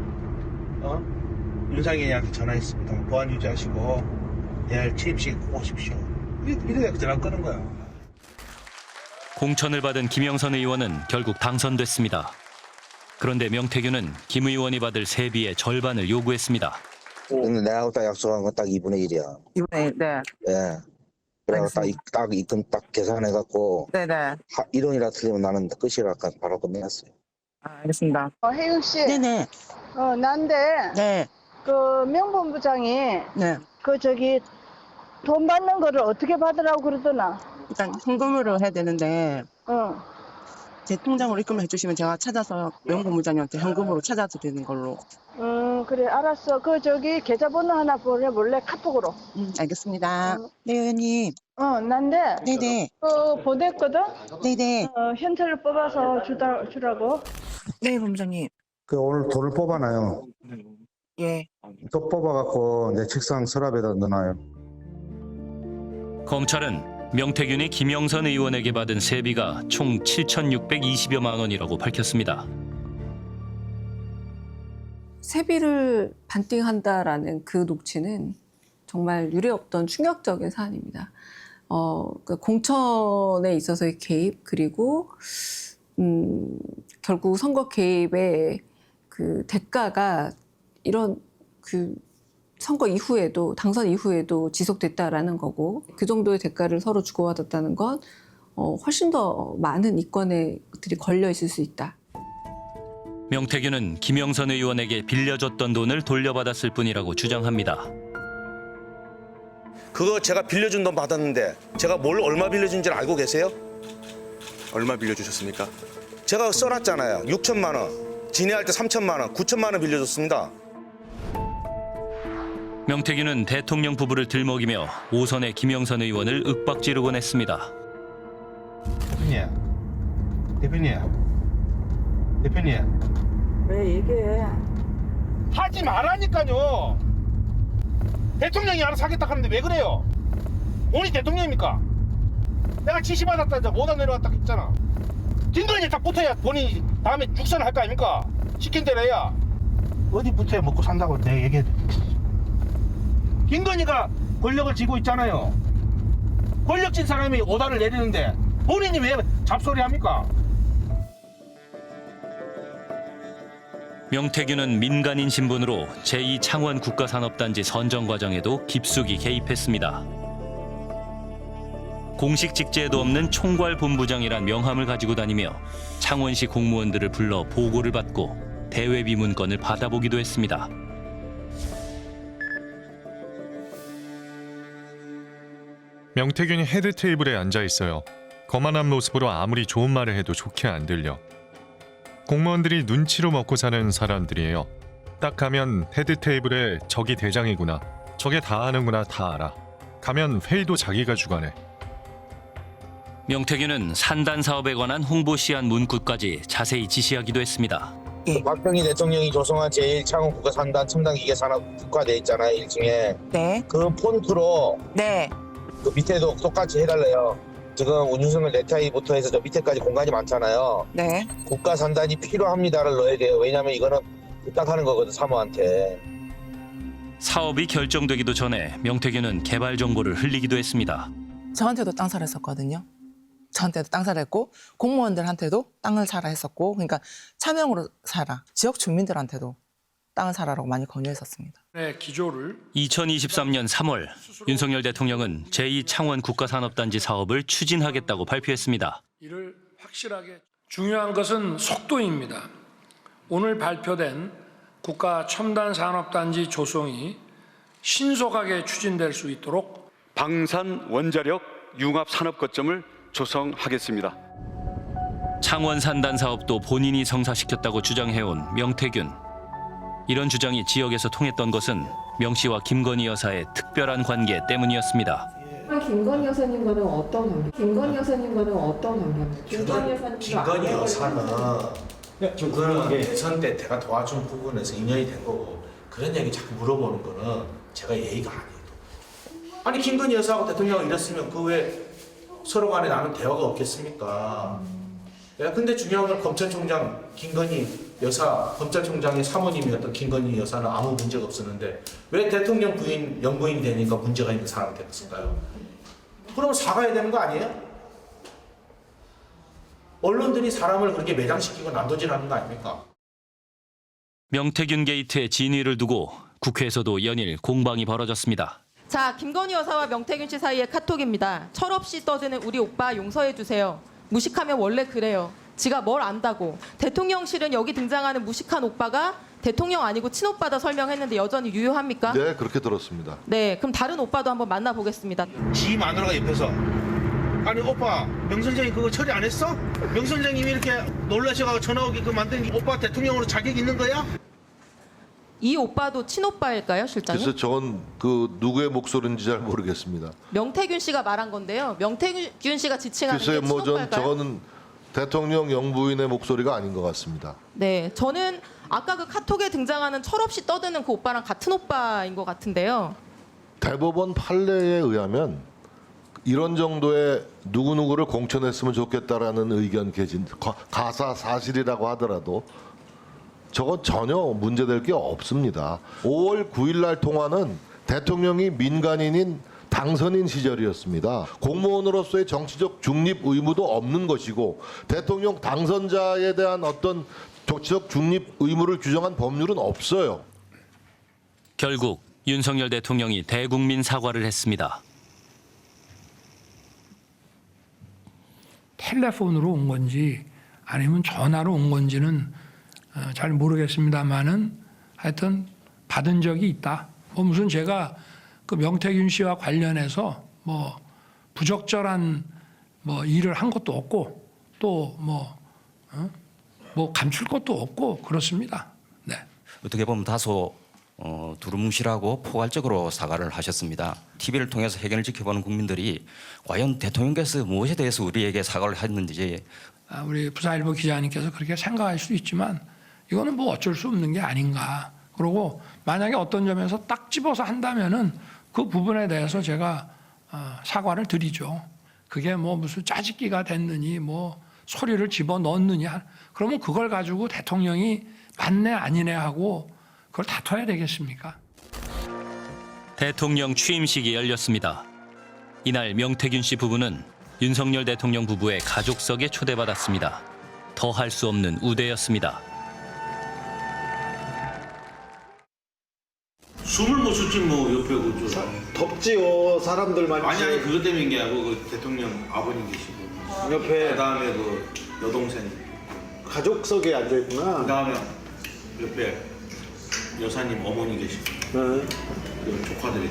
윤상현이한테 전화했습니다. 보안 유지하시고 내일 취임식 꼭 오십시오. 이래야 전화 끄는 거야. 공천을 받은 김영선 의원은 결국 당선됐습니다. 그런데 명태균은 김 의원이 받을 세비의 절반을 요구했습니다. 근데 내가 딱 약속한 건 딱 2분의 1이야. 2분의 1, 네. 예. 그래서 딱 입금 딱 계산해갖고. 네네. 1원이라 틀리면 나는 끝이라 바로 끝내놨어요. 알겠습니다. 혜윤 씨. 네네. 난데. 네. 그 명본부장이. 네. 돈 받는 거를 어떻게 받으라고 그러더나? 일단 현금으로 해야 되는데. 제 통장으로 입금을 해주시면 제가 찾아서 명본부장님한테 현금으로 찾아서 되는 걸로. 그래, 알았어. 계좌번호 하나 보내볼래? 카톡으로. 알겠습니다. 네, 의원님. 난데. 네네. 보냈거든? 네네. 현찰을 뽑아서 주라고. 네, 본부장님. 오늘 돈을 뽑아놔요. 예. 또 뽑아갖고 내 책상 서랍에다 넣어놔요. 검찰은 명태균이 김영선 의원에게 받은 세비가 총 7,620여만 원이라고 밝혔습니다. 세비를 반띵한다라는 그 녹취는 정말 유례없던 충격적인 사안입니다. 공천에 있어서의 개입 그리고 결국 선거 개입의 그 대가가 이런 그 선거 이후에도 당선 이후에도 지속됐다라는 거고 그 정도의 대가를 서로 주고받았다는 건 훨씬 더 많은 이권들이 걸려 있을 수 있다. 명태균은 김영선 의원에게 빌려줬던 돈을 돌려받았을 뿐이라고 주장합니다. 그거 제가 빌려준 돈 받았는데 제가 얼마 빌려준지를 알고 계세요? 얼마 빌려주셨습니까? 제가 써놨잖아요. 6천만 원. 진해할 때 3천만 원, 9천만 원 빌려줬습니다. 명태균은 대통령 부부를 들먹이며 오선의 김영선 의원을 윽박지르곤 했습니다. 대표님. 왜 얘기해? 하지 말라니까요. 대통령이 알아서 하겠다 하는데 왜 그래요? 본인이 대통령입니까? 내가 지시받았다 못안 내려왔다 했잖아. 김건희에 딱 붙어야 본인이 다음에 죽선을 할 거 아닙니까? 시킨 대로 해야. 어디 붙어야 먹고 산다고 내가 얘기해. 김건희가 권력을 쥐고 있잖아요. 권력진 사람이 오다를 내리는데 본인이 왜 잡소리 합니까? 명태균은 민간인 신분으로 제2창원 국가산업단지 선정 과정에도 깊숙이 개입했습니다. 공식 직제에도 없는 총괄본부장이란 명함을 가지고 다니며 창원시 공무원들을 불러 보고를 받고 대외비 문건을 받아보기도 했습니다. 명태균이 헤드 테이블에 앉아 있어요. 거만한 모습으로 아무리 좋은 말을 해도 좋게 안 들려. 공무원들이 눈치로 먹고 사는 사람들이에요. 딱 가면 헤드 테이블에 저기 대장이구나, 저게 다 하는구나 다 알아. 가면 회의도 자기가 주관해. 명태균은 산단 사업에 관한 홍보 시한 문구까지 자세히 지시하기도 했습니다. 박정희 대통령이 조성한 제1창원 국가산단 첨단 기계산업 국화돼 있잖아요, 1층에. 네. 그 폰트로. 네. 그 밑에도 똑같이 해달래요. 지금 운유승을 넥타이부터 해서 저 밑에까지 공간이 많잖아요. 네. 국가산단이 필요합니다를 넣어야 돼요. 왜냐면 이거는 부탁하는 거거든, 사모한테. 사업이 결정되기도 전에 명태균은 개발 정보를 흘리기도 했습니다. 저한테도 땅 사라 했었거든요. 저한테도 땅 사라 했고 공무원들한테도 땅을 사라 했었고 그러니까 차명으로 사라. 지역 주민들한테도 땅을 사라라고 많이 권유했었습니다. 네, 기조를 2023년 3월 윤석열 대통령은 제2창원 국가산업단지 사업을 추진하겠다고 발표했습니다. 이를 확실하게 중요한 것은 속도입니다. 오늘 발표된 국가 첨단 산업단지 조성이 신속하게 추진될 수 있도록 방산 원자력 융합 산업 거점을 조성하겠습니다. 창원 산단 사업도 본인이 성사시켰다고 주장해온 명태균. 이런 주장이 지역에서 통했던 것은 명 씨와 김건희 여사의 특별한 관계 때문이었습니다. 김건희 여사님과는 어떤 관계? 김건희 여사님과는 어떤 관계입니까? 김건희 여사는 그거는 대선 때 제가 도와준 부분에서 인연이 된 거고 그런 얘기 자꾸 물어보는 거는 제가 예의가 아니에요. 아니 김건희 여사하고 대통령이 이랬으면 그 왜 서로 간에 나는 대화가 없겠습니까? 근데 중요한 건 검찰총장 김건희 여사, 검찰총장의 사모님이었던 김건희 여사는 아무 문제가 없었는데 왜 대통령 부인, 영부인이 되니까 문제가 있는 사람이 됐을까요? 그러면 사과해야 되는 거 아니에요? 언론들이 사람을 그렇게 매장시키고 난도질하는 거 아닙니까? 명태균 게이트의 진위를 두고 국회에서도 연일 공방이 벌어졌습니다. 자, 김건희 여사와 명태균 씨 사이의 카톡입니다. 철없이 떠드는 우리 오빠 용서해 주세요. 무식하면 원래 그래요. 지가 뭘 안다고. 대통령실은 여기 등장하는 무식한 오빠가 대통령 아니고 친오빠다 설명했는데 여전히 유효합니까? 네, 그렇게 들었습니다. 네, 그럼 다른 오빠도 한번 만나보겠습니다. 지 마누라가 옆에서 아니 오빠 명 선생님 그거 처리 안 했어? 명 선생님이 이렇게 놀라셔가지고 전화 오게끔 만든 게 오빠 대통령으로 자격 있는 거야? 이 오빠도 친오빠일까요, 실장님? 그래서 저건 그 누구의 목소리인지 잘 모르겠습니다. 명태균 씨가 말한 건데요. 명태균 씨가 지칭하는 게 글쎄요, 뭐 친오빠일까요? 저거는 대통령 영부인의 목소리가 아닌 것 같습니다. 네, 저는 아까 그 카톡에 등장하는 철없이 떠드는 그 오빠랑 같은 오빠인 것 같은데요. 대법원 판례에 의하면 이런 정도의 누구누구를 공천했으면 좋겠다라는 의견 개진, 가사 사실이라고 하더라도 저건 전혀 문제될 게 없습니다. 5월 9일 날 통화는 대통령이 민간인인 당선인 시절이었습니다. 공무원으로서의 정치적 중립 의무도 없는 것이고 대통령 당선자에 대한 어떤 정치적 중립 의무를 규정한 법률은 없어요. 결국 윤석열 대통령이 대국민 사과를 했습니다. 텔레폰으로 온 건지 아니면 전화로 온 건지는 잘 모르겠습니다만은 하여튼 받은 적이 있다. 무슨 제가 그 명태균 씨와 관련해서 뭐 부적절한 뭐 일을 한 것도 없고 또 뭐 감출 것도 없고 그렇습니다. 네. 어떻게 보면 다소 두루뭉실하고 포괄적으로 사과를 하셨습니다. TV를 통해서 해견을 지켜보는 국민들이 과연 대통령께서 무엇에 대해서 우리에게 사과를 했는지 우리 부사일보 기자님께서 그렇게 생각할 수도 있지만 이거는 뭐 어쩔 수 없는 게 아닌가. 그리고 만약에 어떤 점에서 딱 집어서 한다면은 그 부분에 대해서 제가 사과를 드리죠. 그게 뭐 무슨 짜집기가 됐느니 뭐 소리를 집어 넣느냐. 그러면 그걸 가지고 대통령이 맞네 아니네 하고 그걸 다퉈야 되겠습니까? 대통령 취임식이 열렸습니다. 이날 명태균 씨 부부는 윤석열 대통령 부부의 가족석에 초대받았습니다. 더 할 수 없는 우대였습니다. 숨을 못 쉬지 뭐 옆에 그저 덥지요 사람들만. 아니 그것 때문인 게 아니고 그 대통령 아버님 계시고 옆에 그다음에 그 여동생 가족석에 앉아 있구나. 그다음에 옆에 여사님 어머니 계시고 그 조카들이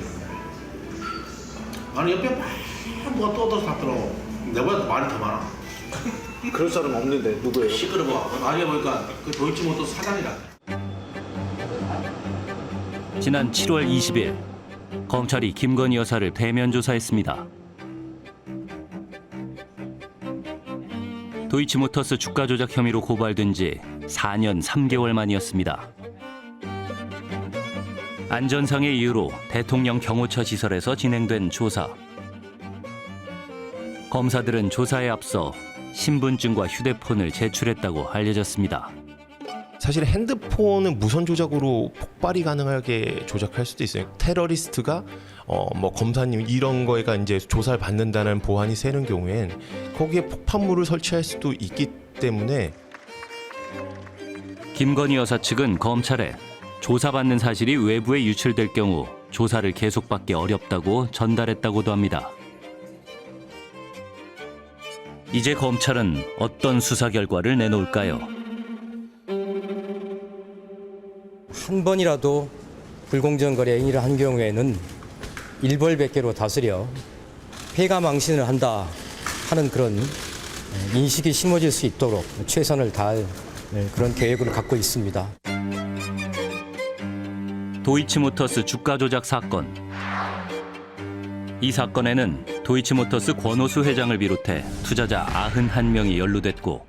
아니 옆에 막 누가 떠들어서 갔더라고. 내보다 말이 더 많아. 그럴 사람 없는데 누구예요? 시끄러워. 나중에 보니까 그 도이치모터스 사장이라. 지난 7월 20일 검찰이 김건희 여사를 대면 조사했습니다. 도이치모터스 주가 조작 혐의로 고발된 지 4년 3개월 만이었습니다. 안전상의 이유로 대통령 경호처 시설에서 진행된 조사. 검사들은 조사에 앞서 신분증과 휴대폰을 제출했다고 알려졌습니다. 사실 핸드폰은 무선 조작으로 폭발이 가능하게 조작할 수도 있어요. 테러리스트가 뭐 검사님 이런 거가 이제 조사를 받는다는 보안이 새는 경우엔 거기에 폭탄물을 설치할 수도 있기 때문에 김건희 여사 측은 검찰에 조사받는 사실이 외부에 유출될 경우 조사를 계속받기 어렵다고 전달했다고도 합니다. 이제 검찰은 어떤 수사 결과를 내놓을까요? 한 번이라도 불공정 거래 행위를 한 경우에는 일벌백계로 다스려 폐가망신을 한다 하는 그런 인식이 심어질 수 있도록 최선을 다할 그런 계획을 갖고 있습니다. 도이치모터스 주가 조작 사건. 이 사건에는 도이치모터스 권오수 회장을 비롯해 투자자 91명이 연루됐고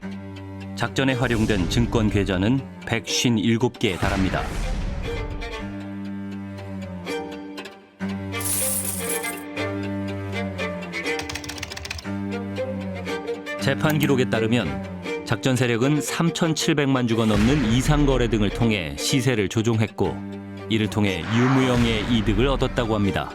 작전에 활용된 증권 계좌는 157개에 달합니다. 재판 기록에 따르면 작전 세력은 3,700만 주가 넘는 이상 거래 등을 통해 시세를 조종했고 이를 통해 유무형의 이득을 얻었다고 합니다.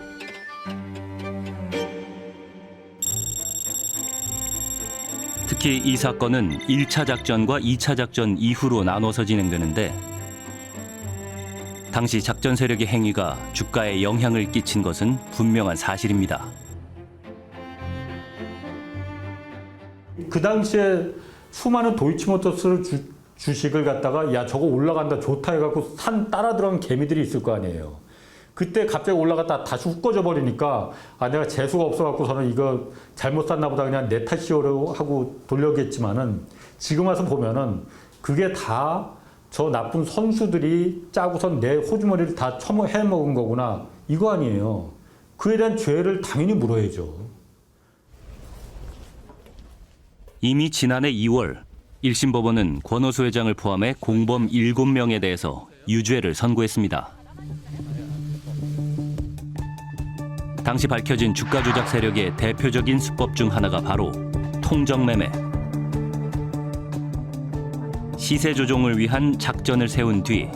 특히 이 사건은 1차 작전과 2차 작전 이후로 나눠서 진행되는데 당시 작전 세력의 행위가 주가에 영향을 끼친 것은 분명한 사실입니다. 그 당시에 수많은 도이치모터스 주식을 갖다가 야 저거 올라간다 좋다 해갖고 따라 들어간 개미들이 있을 거 아니에요. 그때 갑자기 올라갔다 다시 훅 꺼져 버리니까 아 내가 재수가 없어갖고서는 이거 잘못 샀나 보다 그냥 내 탓이오라고 하고 돌려겠지만은 지금 와서 보면은 그게 다 저 나쁜 선수들이 짜고선 내 호주머니를 다 해먹은 거구나 이거 아니에요. 그에 대한 죄를 당연히 물어야죠. 이미 지난해 2월 1심 법원은 권오수 회장을 포함해 공범 7명에 대해서 유죄를 선고했습니다. 당시 밝혀진 주가 조작 세력의 대표적인 수법 중 하나가 바로 통정매매. 시세 조종을 위한 작전을 세운 뒤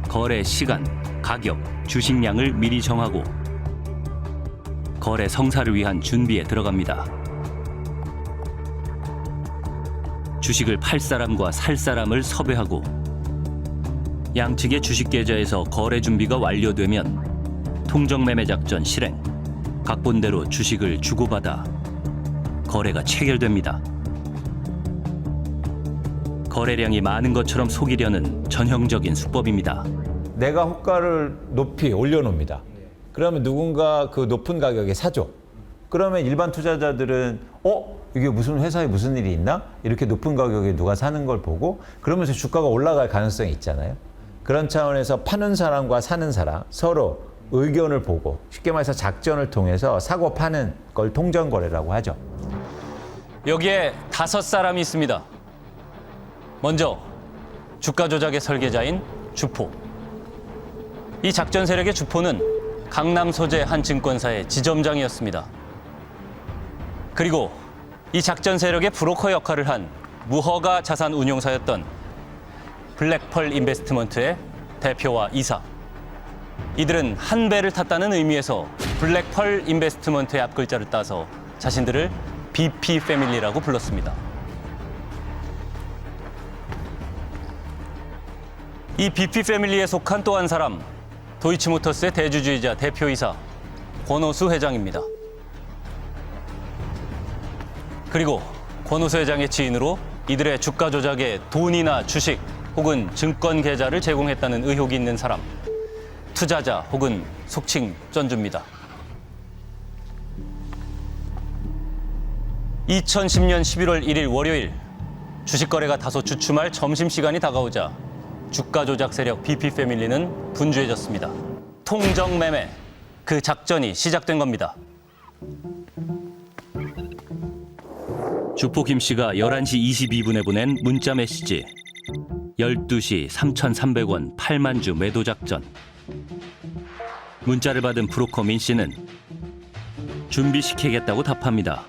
거래 시간, 가격, 주식량을 미리 정하고 거래 성사를 위한 준비에 들어갑니다. 주식을 팔 사람과 살 사람을 섭외하고 양측의 주식 계좌에서 거래 준비가 완료되면 통정매매 작전 실행, 각본대로 주식을 주고받아 거래가 체결됩니다. 거래량이 많은 것처럼 속이려는 전형적인 수법입니다. 내가 호가를 높이 올려놓습니다. 그러면 누군가 그 높은 가격에 사죠. 그러면 일반 투자자들은 이게 무슨 회사에 무슨 일이 있나? 이렇게 높은 가격에 누가 사는 걸 보고 그러면서 주가가 올라갈 가능성이 있잖아요. 그런 차원에서 파는 사람과 사는 사람 서로 의견을 보고 쉽게 말해서 작전을 통해서 사고 파는 걸 통정거래라고 하죠. 여기에 5사람이 있습니다. 먼저 주가 조작의 설계자인 주포. 이 작전 세력의 주포는 강남 소재 한 증권사의 지점장이었습니다. 그리고 이 작전 세력의 브로커 역할을 한 무허가 자산 운용사였던 블랙펄 인베스트먼트의 대표와 이사. 이들은 한 배를 탔다는 의미에서 블랙펄 인베스트먼트의 앞글자를 따서 자신들을 BP 패밀리라고 불렀습니다. 이 BP 패밀리에 속한 또 한 사람, 도이치모터스의 대주주이자 대표이사 권오수 회장입니다. 그리고 권오수 회장의 지인으로 이들의 주가 조작에 돈이나 주식 혹은 증권 계좌를 제공했다는 의혹이 있는 사람, 투자자 혹은 속칭 쩐주입니다. 2010년 11월 1일 월요일, 주식 거래가 다소 주춤할 점심시간이 다가오자 주가 조작 세력 BP 패밀리는 분주해졌습니다. 통정매매, 그 작전이 시작된 겁니다. 주포 김 씨가 11시 22분에 보낸 문자 메시지. 12시 3,300원 8만 주 매도 작전. 문자를 받은 브로커 민 씨는 준비시키겠다고 답합니다.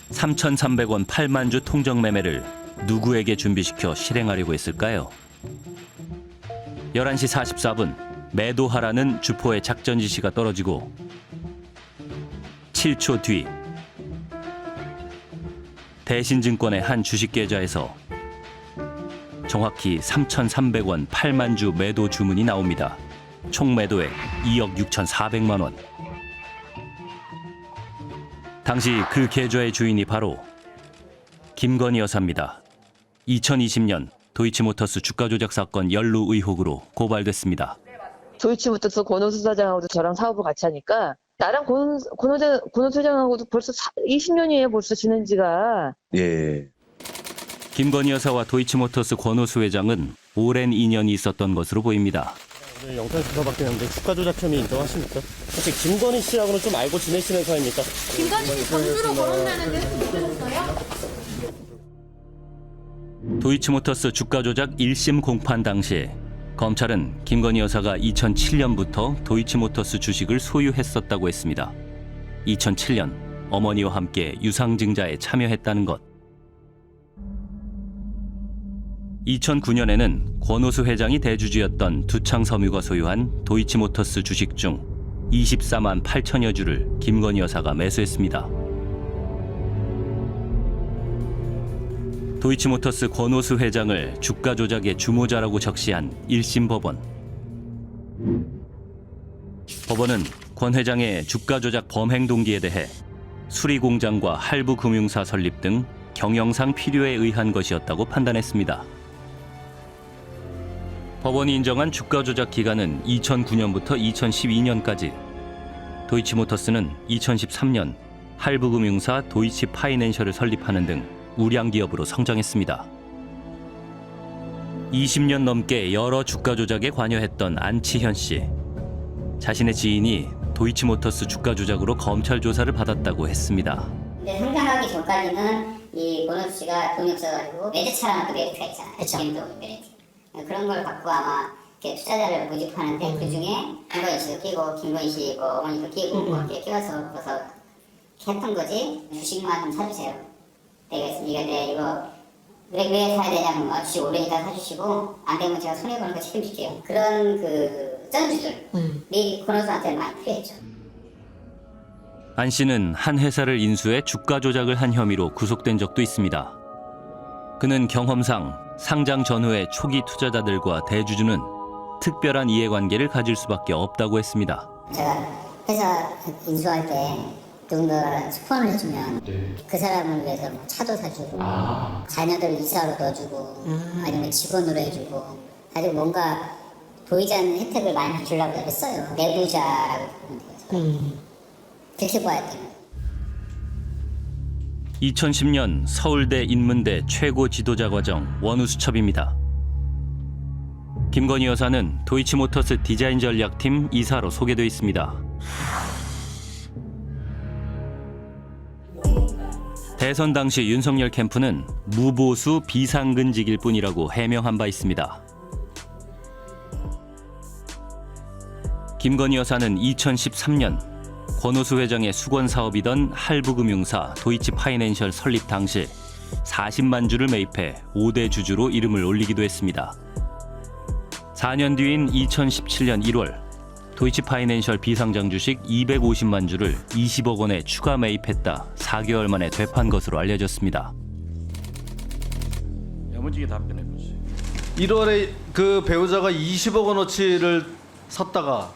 3,300원 8만 주 통정 매매를 누구에게 준비시켜 실행하려고 했을까요? 11시 44분 매도하라는 주포의 작전 지시가 떨어지고 7초 뒤 대신증권의 한 주식 계좌에서 정확히 3,300원 8만 주 매도 주문이 나옵니다. 총 매도액 2억 6,400만 원. 당시 그 계좌의 주인이 바로 김건희 여사입니다. 2020년 도이치모터스 주가 조작 사건 연루 의혹으로 고발됐습니다. 도이치모터스 권오수 사장하고도 저랑 사업을 같이 하니까 나랑 권오수 사장하고도 벌써 20년이에요. 벌써 지낸 지가. 예. 김건희 여사와 도이치모터스 권오수 회장은 오랜 인연이 있었던 것으로 보입니다. 오늘 영상 수사받긴 했는데 주가 조작 혐의 인정하십니까? 혹시 김건희 씨하고는 좀 알고 지내시는 사이입니까? 김건희 씨 건수로 거론나는데 느껴졌어요? 도이치모터스 주가 조작 1심 공판 당시에 검찰은 김건희 여사가 2007년부터 도이치모터스 주식을 소유했었다고 했습니다. 2007년 어머니와 함께 유상증자에 참여했다는 것. 2009년에는 권오수 회장이 대주주였던 두창섬유가 소유한 도이치모터스 주식 중 24만 8천여 주를 김건희 여사가 매수했습니다. 도이치모터스 권오수 회장을 주가 조작의 주모자라고 적시한 1심 법원. 법원은 권 회장의 주가 조작 범행 동기에 대해 수리공장과 할부금융사 설립 등 경영상 필요에 의한 것이었다고 판단했습니다. 법원이 인정한 주가 조작 기간은 2009년부터 2012년까지. 도이치모터스는 2013년 할부금융사 도이치파이낸셜을 설립하는 등 우량 기업으로 성장했습니다. 20년 넘게 여러 주가 조작에 관여했던 안치현 씨. 자신의 지인이 도이치모터스 주가 조작으로 검찰 조사를 받았다고 했습니다. 근데 상장하기 전까지는 이 권오수 씨가 돈이 없어가지고 매제차라는 그 메리트가 있잖아요. 그렇죠. 메리트. 그런 걸 갖고 아마 이렇게 투자자를 모집하는데 그 중에 김건희 씨도 끼고 김건희 씨 어머니도 끼고 이렇게 끼워서 그래서 했던 거지. 주식만 좀 사주세요. 내가 이거 왜 사야 되냐면 주식 오르니까 사주시고 안 되면 제가 손해 보는 거 책임질게요. 그런 그 쩐주들이 권오수한테 많이 필요했죠. 안 씨는 한 회사를 인수해 주가 조작을 한 혐의로 구속된 적도 있습니다. 그는 경험상 상장 전후의 초기 투자자들과 대주주는 특별한 이해관계를 가질 수밖에 없다고 했습니다. 제가 회사 인수할 때 누군가가 스폰을 해주면 그 사람을 위해서 뭐 차도 사주고 자녀들 이사로 넣어주고 아니면 직원으로 해주고 아주 뭔가 보이지 않는 혜택을 많이 주려고 했어요. 내부자라고 보면 돼요. 그렇게 봐야 돼요. 2010년 서울대 인문대 최고 지도자 과정 원우수첩입니다. 김건희 여사는 도이치모터스 디자인 전략팀 이사로 소개돼 있습니다. 대선 당시 윤석열 캠프는 무보수 비상근직일 뿐이라고 해명한 바 있습니다. 김건희 여사는 2013년 권오수 회장의 수건 사업이던 할부금융사 도이치파이낸셜 설립 당시 40만 주를 매입해 5대 주주로 이름을 올리기도 했습니다. 4년 뒤인 2017년 1월 도이치파이낸셜 비상장 주식 250만 주를 20억 원에 추가 매입했다 4개월 만에 되판 것으로 알려졌습니다. 야무지게 답변해 보세요. 1월에 그 배우자가 20억 원어치를 샀다가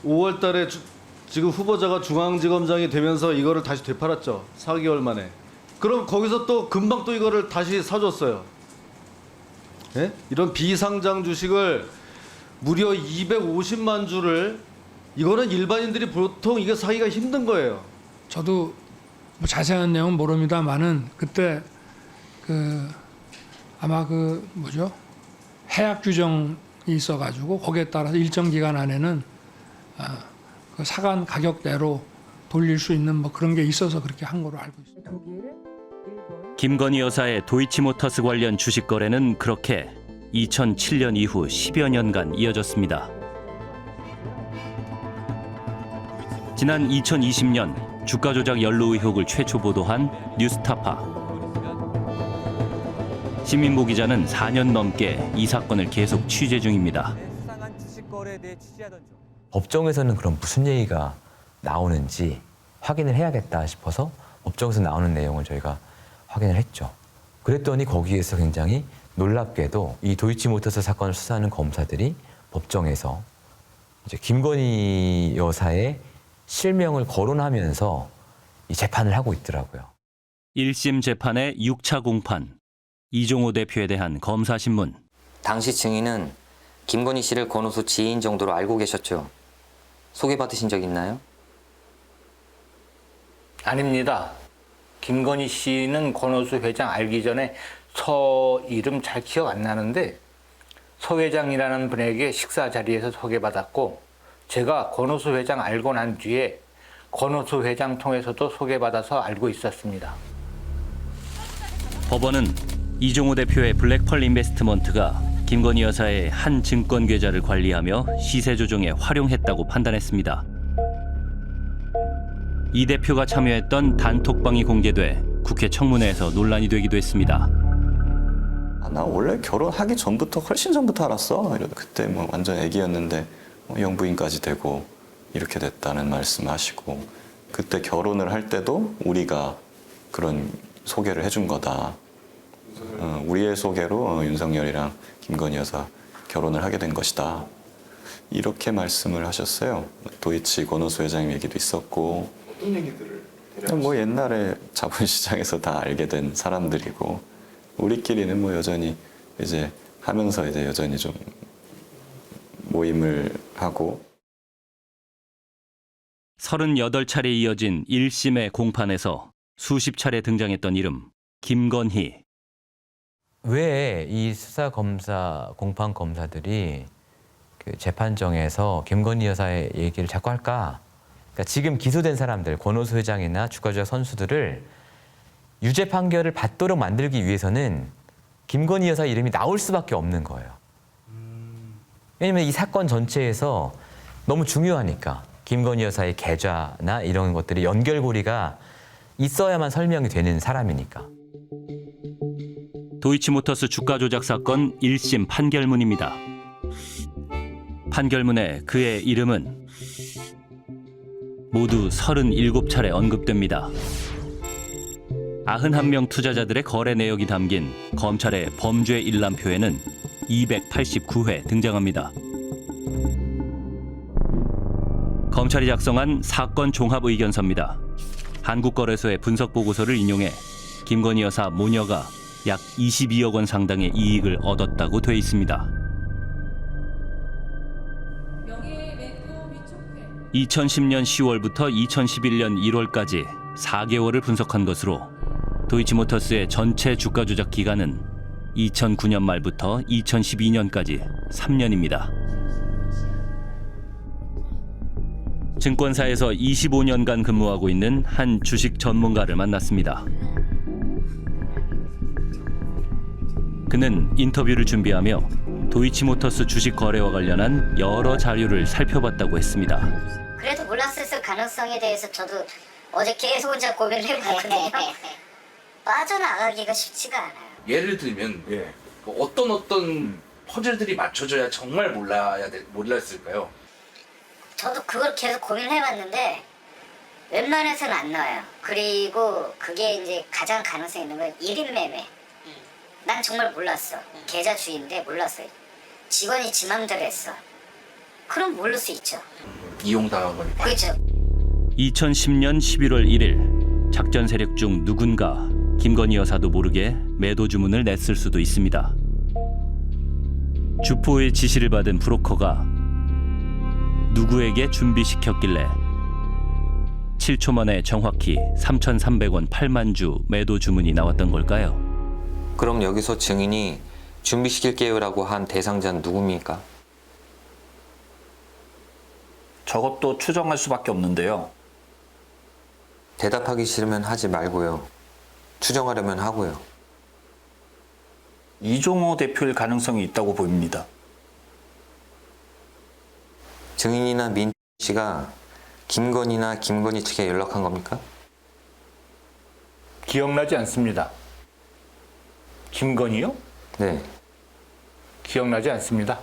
5월 달에 지금 후보자가 중앙지검장이 되면서 이거를 다시 되팔았죠. 4개월 만에. 그럼 거기서 또 금방 또 이거를 다시 사줬어요. 예? 이런 비상장 주식을 무려 250만 주를 이거는 일반인들이 보통 이게 사기가 힘든 거예요. 저도 뭐 자세한 내용은 모릅니다만은 그때 아마 해약 규정이 있어가지고 거기에 따라서 일정 기간 안에는 그 사간 가격대로 돌릴 수 있는 뭐 그런 게 있어서 그렇게 한 거로 알고 있습니다. 김건희 여사의 도이치모터스 관련 주식 거래는 그렇게 2007년 이후 10여 년간 이어졌습니다. 지난 2020년 주가 조작 연루 의혹을 최초 보도한 뉴스타파. 시민보 기자는 4년 넘게 이 사건을 계속 취재 중입니다. 법정에서는 그럼 무슨 얘기가 나오는지 확인을 해야겠다 싶어서 법정에서 나오는 내용을 저희가 확인을 했죠. 그랬더니 거기에서 굉장히 놀랍게도 이 도이치모터스 사건을 수사하는 검사들이 법정에서 이제 김건희 여사의 실명을 거론하면서 이 재판을 하고 있더라고요. 1심 재판의 6차 공판. 이종호 대표에 대한 검사신문. 당시 증인은 김건희 씨를 권오수 지인 정도로 알고 계셨죠? 소개받으신 적 있나요? 아닙니다. 김건희 씨는 권오수 회장 알기 전에 서 이름 잘 기억 안 나는데 서 회장이라는 분에게 식사 자리에서 소개받았고 제가 권오수 회장 알고 난 뒤에 권오수 회장 통해서도 소개받아서 알고 있었습니다. 법원은 이종호 대표의 블랙펄 인베스트먼트가 김건희 여사의 한 증권 계좌를 관리하며 시세 조정에 활용했다고 판단했습니다. 이 대표가 참여했던 단톡방이 공개돼 국회 청문회에서 논란이 되기도 했습니다. 나 원래 결혼하기 전부터 훨씬 전부터 알았어. 그때 뭐 완전 애기였는데 영부인까지 되고 이렇게 됐다는 말씀하시고 그때 결혼을 할 때도 우리가 그런 소개를 해준 거다. 우리의 소개로 윤석열이랑 김건희 여사 결혼을 하게 된 것이다. 이렇게 말씀을 하셨어요. 도이치 권오수 회장님 얘기도 있었고 어떤 얘기들을? 뭐 옛날에 자본시장에서 다 알게 된 사람들이고 우리끼리는 뭐 여전히 이제 하면서 이제 여전히 좀 모임을 하고 38차례 이어진 1심의 공판에서 수십 차례 등장했던 이름 김건희. 왜 이 수사 검사 공판 검사들이 그 재판정에서 김건희 여사의 얘기를 자꾸 할까? 그러니까 지금 기소된 사람들, 권오수 회장이나 주가 조작 선수들을 유죄 판결을 받도록 만들기 위해서는 김건희 여사 이름이 나올 수밖에 없는 거예요. 왜냐면 이 사건 전체에서 너무 중요하니까 김건희 여사의 계좌나 이런 것들이 연결고리가 있어야만 설명이 되는 사람이니까. 도이치모터스 주가 조작 사건 1심 판결문입니다. 판결문에 그의 이름은 모두 37차례 언급됩니다. 91명 투자자들의 거래 내역이 담긴 검찰의 범죄 일람표에는 289회 등장합니다. 검찰이 작성한 사건 종합 의견서입니다. 한국거래소의 분석 보고서를 인용해 김건희 여사 모녀가 약 22억 원 상당의 이익을 얻었다고 돼 있습니다. 2010년 10월부터 2011년 1월까지 4개월을 분석한 것으로 도이치모터스의 전체 주가 조작 기간은 2009년 말부터 2012년까지 3년입니다. 증권사에서 25년간 근무하고 있는 한 주식 전문가를 만났습니다. 그는 인터뷰를 준비하며 도이치모터스 주식 거래와 관련한 여러 자료를 살펴봤다고 했습니다. 그래도 몰랐을 가능성에 대해서 저도 어제 계속 혼자 고민을 해봤거든요. 빠져나가기가 쉽지가 않아요. 예를 들면 뭐 어떤 퍼즐들이 맞춰져야 정말 몰랐을까요? 저도 그걸 계속 고민을 해봤는데 웬만해서는 안 나와요. 그리고 그게 이제 가장 가능성이 있는 건 1인 매매. 난 정말 몰랐어. 계좌 주인인데 몰랐어요. 직원이 지 맘대로 했어. 그럼 모를 수 있죠. 이용당한 거니까. 그렇죠. 2010년 11월 1일 작전 세력 중 누군가 김건희 여사도 모르게 매도 주문을 냈을 수도 있습니다. 주포의 지시를 받은 브로커가 누구에게 준비시켰길래 7초 만에 정확히 3,300원 8만 주 매도 주문이 나왔던 걸까요? 그럼 여기서 증인이 준비시킬게요라고 한 대상자는 누굽니까? 저것도 추정할 수밖에 없는데요. 대답하기 싫으면 하지 말고요. 추정하려면 하고요. 이종호 대표일 가능성이 있다고 보입니다. 증인이나 민 씨가 김건희나 김건희 측에 연락한 겁니까? 기억나지 않습니다. 김건희요? 네. 기억나지 않습니다.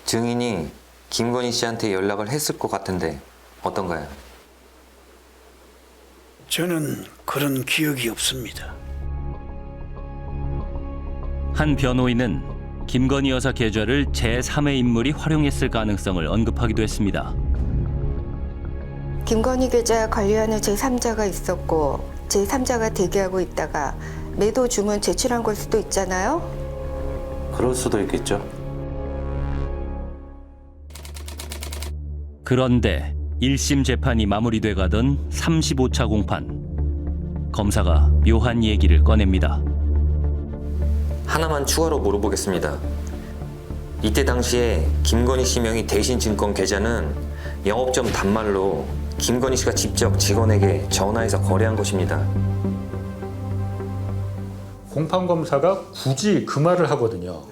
증인이 김건희 씨한테 연락을 했을 것 같은데 어떤가요? 저는 그런 기억이 없습니다. 한 변호인은 김건희 여사 계좌를 제3의 인물이 활용했을 가능성을 언급하기도 했습니다. 김건희 계좌 관리하는 제3자가 있었고 제3자가 대기하고 있다가 매도 주문 제출한 걸 수도 있잖아요. 그럴 수도 있겠죠. 그런데 1심 재판이 마무리돼 가던 35차 공판. 검사가 묘한 얘기를 꺼냅니다. 하나만 추가로 물어보겠습니다. 이때 당시에 김건희 씨 명의 대신증권 계좌는 영업점 단말로 김건희 씨가 직접 직원에게 전화해서 거래한 것입니다. 공판검사가 굳이 그 말을 하거든요.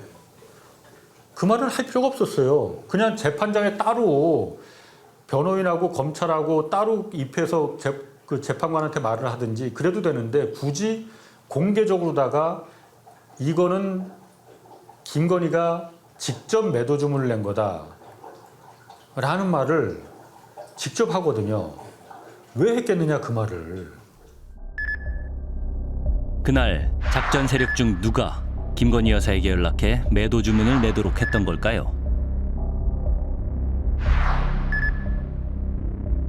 그 말을 할 필요가 없었어요. 그냥 재판장에 따로 변호인하고 검찰하고 따로 입해서 재판관한테 말을 하든지 그래도 되는데 굳이 공개적으로다가 이거는 김건희가 직접 매도 주문을 낸 거다 라는 말을 직접 하거든요. 왜 했겠느냐 그 말을. 그날 작전 세력 중 누가 김건희 여사에게 연락해 매도 주문을 내도록 했던 걸까요?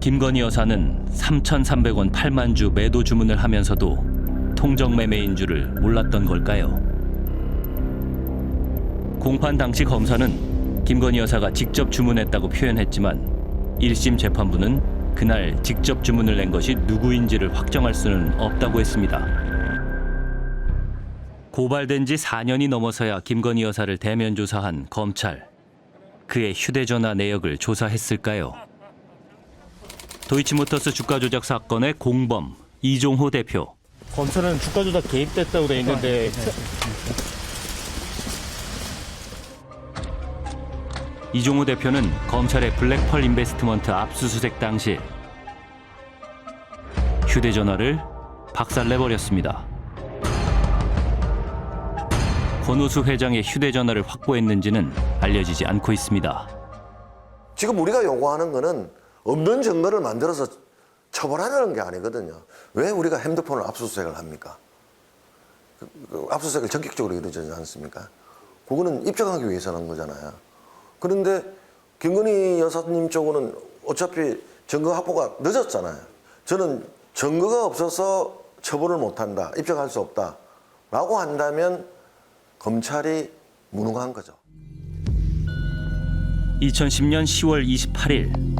김건희 여사는 3,300원 8만 주 매도 주문을 하면서도 통정 매매인 줄을 몰랐던 걸까요? 공판 당시 검사는 김건희 여사가 직접 주문했다고 표현했지만 1심 재판부는 그날 직접 주문을 낸 것이 누구인지를 확정할 수는 없다고 했습니다. 고발된 지 4년이 넘어서야 김건희 여사를 대면 조사한 검찰. 그의 휴대전화 내역을 조사했을까요? 도이치모터스 주가 조작 사건의 공범 이종호 대표. 검찰은 주가 조작 개입됐다고 돼 있는데 이종호 대표는 검찰의 블랙펄 인베스트먼트 압수수색 당시 휴대전화를 박살내버렸습니다. 권오수 회장의 휴대전화를 확보했는지는 알려지지 않고 있습니다. 지금 우리가 요구하는 거는 없는 증거를 만들어서 처벌하려는 게 아니거든요. 왜 우리가 핸드폰을 압수수색을 합니까? 압수수색을 전격적으로 이루어지지 않습니까? 그거는 입증하기 위해서 하는 거잖아요. 그런데 김건희 여사님 쪽은 어차피 증거 확보가 늦었잖아요. 저는 증거가 없어서 처벌을 못한다, 입증할 수 없다 라고 한다면 검찰이 무능한 거죠. 2010년 10월 28일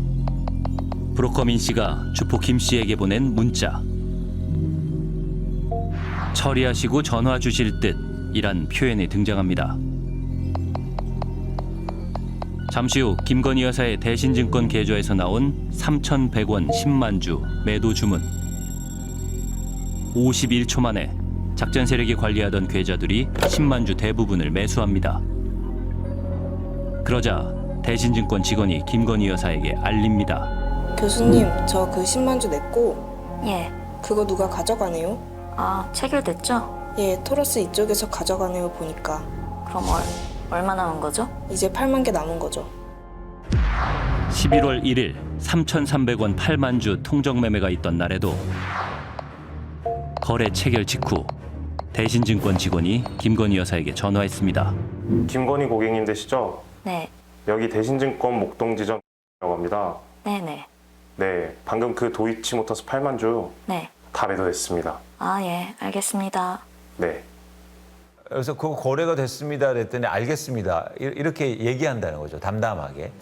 브로커 민 씨가 주포 김 씨에게 보낸 문자. 처리하시고 전화 주실 듯이란 표현이 등장합니다. 잠시 후 김건희 여사의 대신증권 계좌에서 나온 3,100원 10만 주 매도 주문. 51초 만에 작전 세력이 관리하던 계좌들이 10만 주 대부분을 매수합니다. 그러자 대신증권 직원이 김건희 여사에게 알립니다. 교수님, 저 그 10만 주 냈고 예. 그거 누가 가져가네요? 아, 체결됐죠? 예, 토러스 이쪽에서 가져가네요 보니까. 그럼 얼마 남은 거죠? 이제 8만 개 남은 거죠. 11월 1일 3,300원 8만 주 통정 매매가 있던 날에도 거래 체결 직후 대신증권 직원이 김건희 여사에게 전화했습니다. 김건희 고객님 되시죠? 네. 여기 대신증권 목동지점이라고 합니다. 네네. 네, 방금 그 도이치모터스 8만 주 네. 다 매도됐습니다. 아, 예. 알겠습니다. 네. 그래서 그 거래가 됐습니다 그랬더니 알겠습니다 이렇게 얘기한다는 거죠, 담담하게.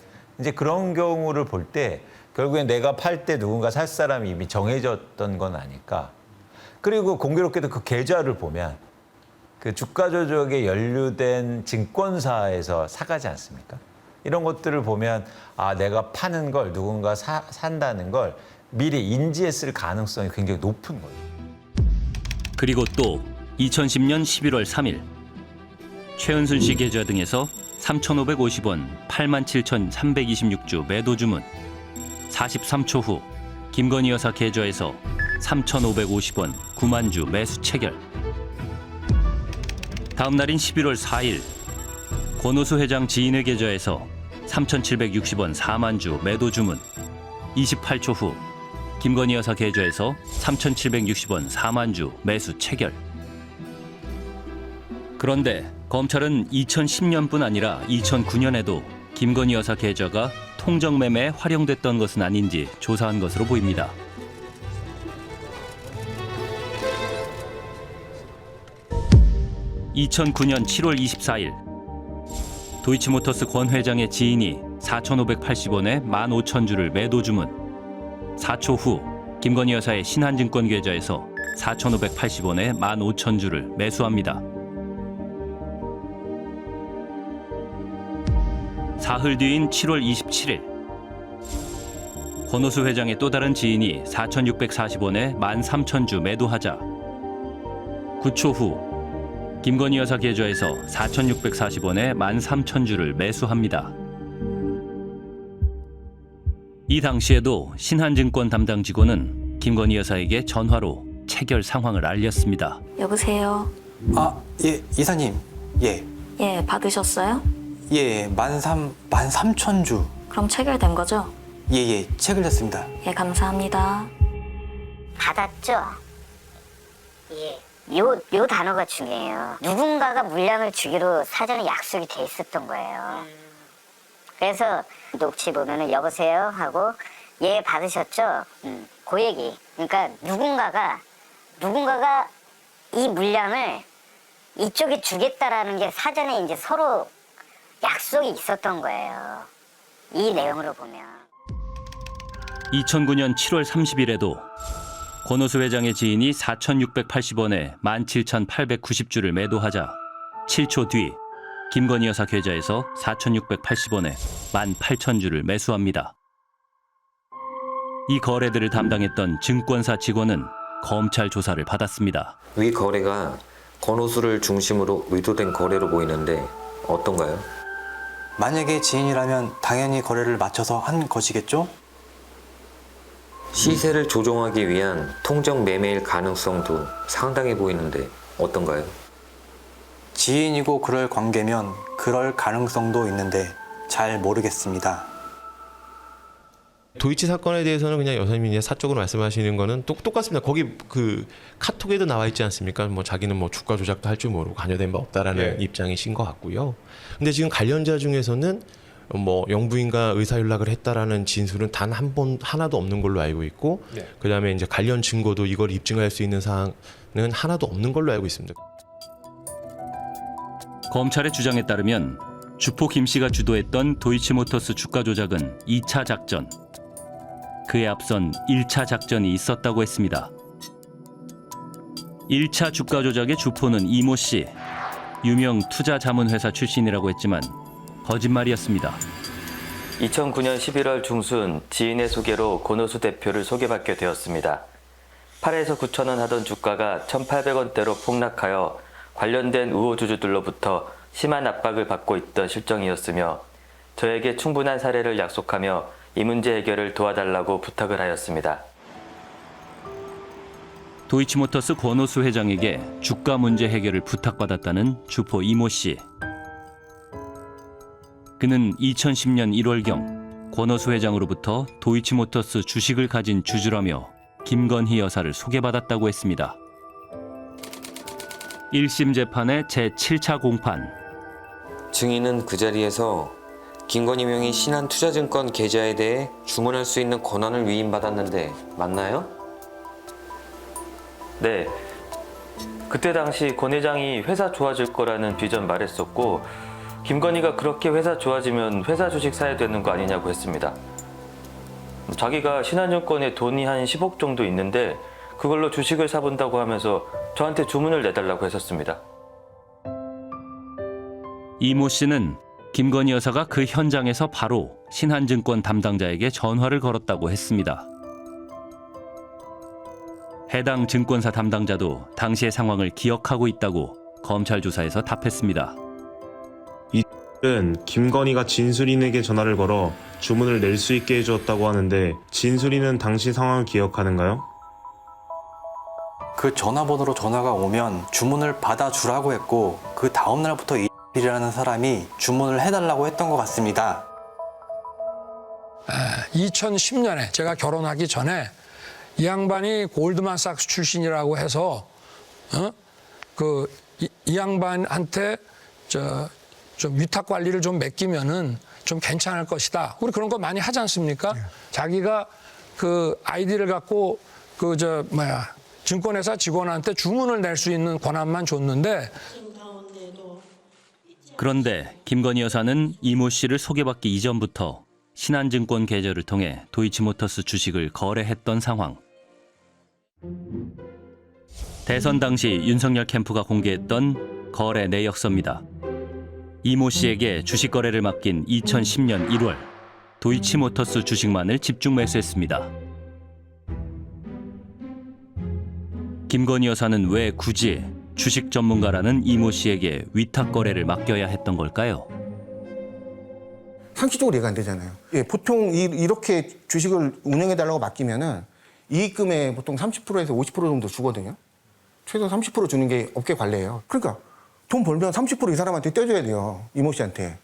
이제 그런 경우를 볼 때 결국엔 내가 팔 때 누군가 살 사람이 이미 정해졌던 건 아닐까. 그리고 공교롭게도 그 계좌를 보면 그 주가 조작에 연루된 증권사에서 사가지 않습니까? 이런 것들을 보면 아, 내가 파는 걸 누군가 산다는 걸 미리 인지했을 가능성이 굉장히 높은 거예요. 그리고 또 2010년 11월 3일 최은순 씨 계좌 등에서 3,550원 87,326주 매도 주문. 43초 후 김건희 여사 계좌에서 3,550원 9만 주 매수 체결. 다음 날인 11월 4일 권오수 회장 지인의 계좌에서 3,760원 4만 주 매도 주문. 28초 후 김건희 여사 계좌에서 3,760원 4만 주 매수 체결. 그런데 검찰은 2010년뿐 아니라 2009년에도 김건희 여사 계좌가 통정 매매에 활용됐던 것은 아닌지 조사한 것으로 보입니다. (2009년 7월 24일) 도이치모터스 권 회장의 지인이 4,580원에 15,000주를 매도 주문. 4초 후 김건희 여사의 신한증권 계좌에서 4,580원에 15,000주를 매수합니다. 사흘 뒤인 7월 27일 권오수 회장의 또 다른 지인이 4,640원에 13,000주 매도하자 9초 후 김건희 여사 계좌에서 4,640원에 13,000주를 매수합니다. 이 당시에도 신한증권 담당 직원은 김건희 여사에게 전화로 체결 상황을 알렸습니다. 여보세요? 아, 예, 이사님. 예. 예, 받으셨어요? 예, 13,000주. 그럼 체결된 거죠? 예, 예, 체결됐습니다. 예, 감사합니다. 받았죠? 예. 요 단어가 중요해요. 누군가가 물량을 주기로 사전에 약속이 돼 있었던 거예요. 그래서 녹취 보면은 여보세요 하고 예 받으셨죠? 그 얘기. 그러니까 누군가가 이 물량을 이쪽에 주겠다라는 게 사전에 이제 서로 약속이 있었던 거예요. 이 내용으로 보면. 2009년 7월 30일에도 권오수 회장의 지인이 4,680원에 17,890주를 매도하자 7초 뒤 김건희 여사 계좌에서 4,680원에 18,000주를 매수합니다. 이 거래들을 담당했던 증권사 직원은 검찰 조사를 받았습니다. 위 거래가 권오수를 중심으로 의도된 거래로 보이는데 어떤가요? 만약에 지인이라면 당연히 거래를 맞춰서 한 것이겠죠? 시세를 조정하기 위한 통정 매매일 가능성도 상당해 보이는데 어떤가요? 지인이고 그럴 관계면 그럴 가능성도 있는데 잘 모르겠습니다. 도이치 사건에 대해서는 그냥 여사님이 이제 사적으로 말씀하시는 거는 똑같습니다. 거기 그 카톡에도 나와 있지 않습니까? 뭐 자기는 뭐 주가 조작도 할 줄 모르고 관여된 바 없다라는 입장이신 것 같고요. 근데 지금 관련자 중에서는 뭐 영부인과 의사 연락을 했다라는 진술은 단 한 번 하나도 없는 걸로 알고 있고, 그다음에 이제 관련 증거도 이걸 입증할 수 있는 사항은 하나도 없는 걸로 알고 있습니다. 검찰의 주장에 따르면 주포 김 씨가 주도했던 도이치모터스 주가 조작은 2차 작전, 그에 앞선 1차 작전이 있었다고 했습니다. 1차 주가 조작의 주포는 이모 씨, 유명 투자 자문회사 출신이라고 했지만 거짓말이었습니다. 2009년 11월 중순 지인의 소개로 권오수 대표를 소개받게 되었습니다. 8에서 9천 원 하던 주가가 1,800원대로 폭락하여 관련된 우호주주들로부터 심한 압박을 받고 있던 실정이었으며 저에게 충분한 사례를 약속하며 이 문제 해결을 도와달라고 부탁을 하였습니다. 도이치모터스 권오수 회장에게 주가 문제 해결을 부탁받았다는 주포 이모 씨. 그는 2010년 1월경 권오수 회장으로부터 도이치모터스 주식을 가진 주주라며 김건희 여사를 소개받았다고 했습니다. 1심 재판의 제7차 공판. 증인은 그 자리에서 김건희 명의 신한투자증권 계좌에 대해 주문할 수 있는 권한을 위임받았는데 맞나요? 네. 그때 당시 권 회장이 회사 좋아질 거라는 비전 말했었고 김건희가 그렇게 회사 좋아지면 회사 주식 사야 되는 거 아니냐고 했습니다. 자기가 신한증권에 돈이 한 10억 정도 있는데 그걸로 주식을 사본다고 하면서 저한테 주문을 내달라고 했었습니다. 이모 씨는 김건희 여사가 그 현장에서 바로 신한증권 담당자에게 전화를 걸었다고 했습니다. 해당 증권사 담당자도 당시의 상황을 기억하고 있다고 검찰 조사에서 답했습니다. 이는 김건희가 진술인에게 전화를 걸어 주문을 낼 수 있게 해주었다고 하는데 진술인은 당시 상황을 기억하는가요? 그 전화번호로 전화가 오면 주문을 받아주라고 했고 그 다음날부터 이라는 사람이 주문을 해달라고 했던 것 같습니다. 2010년에 제가 결혼하기 전에 이 양반이 골드만삭스 출신이라고 해서 이 양반한테 좀 위탁 관리를 좀 맡기면은 좀 괜찮을 것이다. 우리 그런 거 많이 하지 않습니까? 자기가 그 아이디를 갖고 증권회사 직원한테 주문을 낼 수 있는 권한만 줬는데. 그런데 김건희 여사는 이모 씨를 소개받기 이전부터 신한증권 계좌를 통해 도이치모터스 주식을 거래했던 상황. 대선 당시 윤석열 캠프가 공개했던 거래 내역서입니다. 이모 씨에게 주식 거래를 맡긴 2010년 1월 도이치모터스 주식만을 집중 매수했습니다. 김건희 여사는 왜 굳이 주식 전문가라는 이모 씨에게 위탁 거래를 맡겨야 했던 걸까요? 상식적으로 이해가 안 되잖아요. 예, 보통 이렇게 주식을 운영해달라고 맡기면은 이익금의 보통 30%에서 50% 정도 주거든요. 최소 30% 주는 게 업계 관례예요. 그러니까 돈 벌면 30% 이 사람한테 떼줘야 돼요. 이모 씨한테.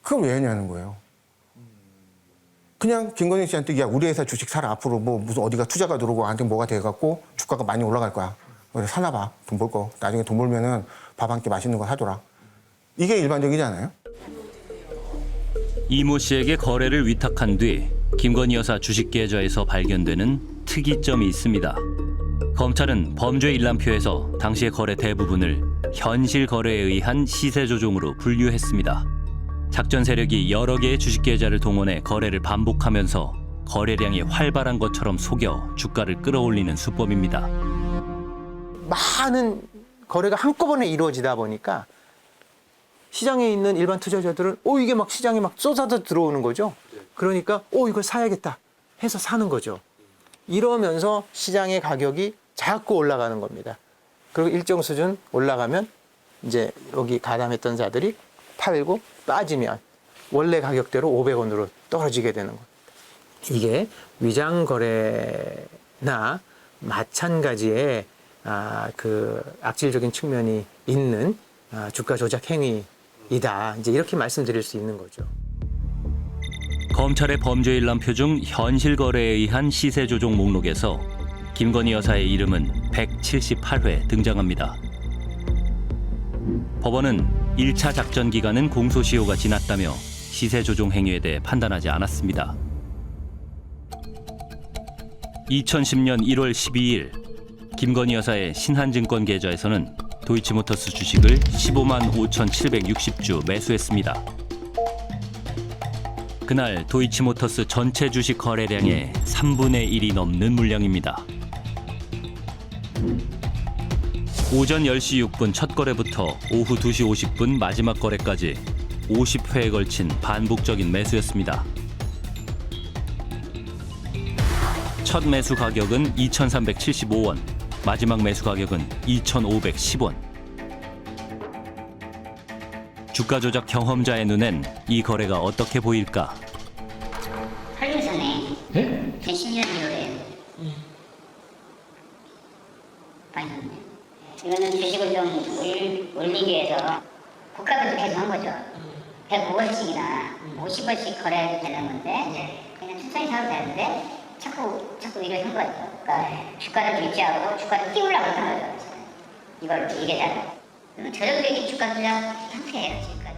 그걸 왜 하냐는 거예요. 그냥 김건희 씨한테 야 우리 회사 주식 사라. 앞으로 뭐 무슨 어디가 투자가 들어오고 나한테 뭐가 돼갖고 주가가 많이 올라갈 거야. 그래 사나 봐. 돈 벌 거. 나중에 돈 벌면은 밥 한 끼 맛있는 거 사줘라. 이게 일반적이지 않아요? 이모 씨에게 거래를 위탁한 뒤 김건희 여사 주식 계좌에서 발견되는 특이점이 있습니다. 검찰은 범죄 일람표에서 당시의 거래 대부분을 현실 거래에 의한 시세 조종으로 분류했습니다. 작전 세력이 여러 개의 주식 계좌를 동원해 거래를 반복하면서 거래량이 활발한 것처럼 속여 주가를 끌어올리는 수법입니다. 많은 거래가 한꺼번에 이루어지다 보니까 시장에 있는 일반 투자자들은 이게 막 시장에 막 쏟아져 들어오는 거죠. 그러니까 이걸 사야겠다 해서 사는 거죠. 이러면서 시장의 가격이 자꾸 올라가는 겁니다. 그리고 일정 수준 올라가면 이제 여기 가담했던 자들이 팔고 빠지면 원래 가격대로 500원으로 떨어지게 되는 겁니다. 이게 위장 거래나 마찬가지의 그 악질적인 측면이 있는 주가 조작 행위이다. 이제 이렇게 말씀드릴 수 있는 거죠. 검찰의 범죄 일람표 중 현실 거래에 의한 시세 조종 목록에서 김건희 여사의 이름은 178회 등장합니다. 법원은 1차 작전 기간은 공소시효가 지났다며 시세 조종 행위에 대해 판단하지 않았습니다. 2010년 1월 12일 김건희 여사의 신한증권 계좌에서는 도이치모터스 주식을 15만 5,760주 매수했습니다. 그날 도이치모터스 전체 주식 거래량의 3분의 1이 넘는 물량입니다. 오전 10시 6분 첫 거래부터 오후 2시 50분 마지막 거래까지 50회에 걸친 반복적인 매수였습니다. 첫 매수 가격은 2,375원, 마지막 매수 가격은 2,510원. 주가 조작 경험자의 눈엔 이 거래가 어떻게 보일까? 8년 전에 예? 10년 2월에 많이 났네. 이거는 주식을 좀 올리기 위해서 국가부터 계속 한 거죠. 105원씩이나 50원씩 거래해도 되는 건데 그냥 천천히 사도 되는데 자꾸 이걸 한 거죠. 그러니까 주가를 유지하고 주가를 띄우려고 한 거죠. 이걸 이게 잘. 저 정도의 주가 조작 상태예요 지금까지.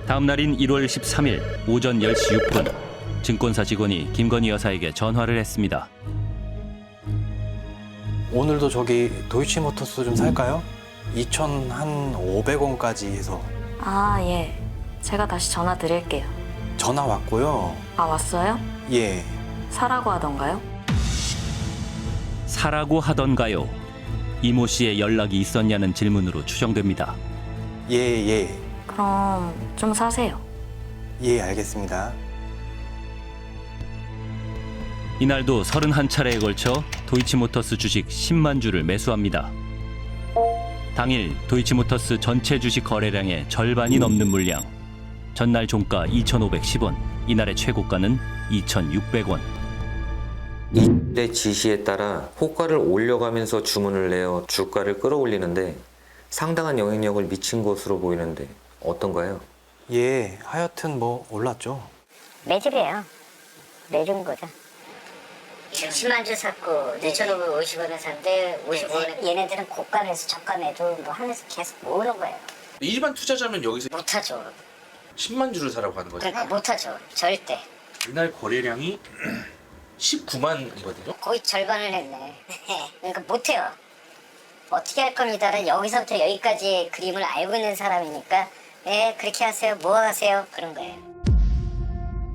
다음 날인 1월 13일 오전 10시 6분 증권사 직원이 김건희 여사에게 전화를 했습니다. 오늘도 저기 도이치모터스 좀 살까요? 2,500원까지 해서. 예. 제가 다시 전화 드릴게요. 전화 왔고요. 왔어요? 예. 사라고 하던가요? 사라고 하던가요? 이모 씨의 연락이 있었냐는 질문으로 추정됩니다. 예. 그럼 좀 사세요. 예, 알겠습니다. 이날도 31차례에 걸쳐 도이치모터스 주식 10만 주를 매수합니다. 당일 도이치모터스 전체 주식 거래량의 절반이 넘는 물량. 전날 종가 2,510원, 이날의 최고가는 2,600원. 이들의 지시에 따라 호가를 올려가면서 주문을 내어 주가를 끌어올리는데 상당한 영향력을 미친 것으로 보이는데 어떤가요? 예, 하여튼 뭐 올랐죠. 매집이에요. 매준 거죠. 10만 주 샀고 2,550원에 샀는데 50원. 얘네들은 고가 매수 저가 매도 뭐 하면서 계속 모으는 거예요. 일반 투자자면 여기서 못하죠. 10만 주를 사라고 하는 거죠? 그러니까 못하죠. 절대. 이날 거래량이 19만이거든요. 거의 절반을 했네. 그러니까 못해요. 어떻게 할 겁니다는 여기서부터 여기까지의 그림을 알고 있는 사람이니까 그렇게 하세요. 뭐 하세요. 그런 거예요.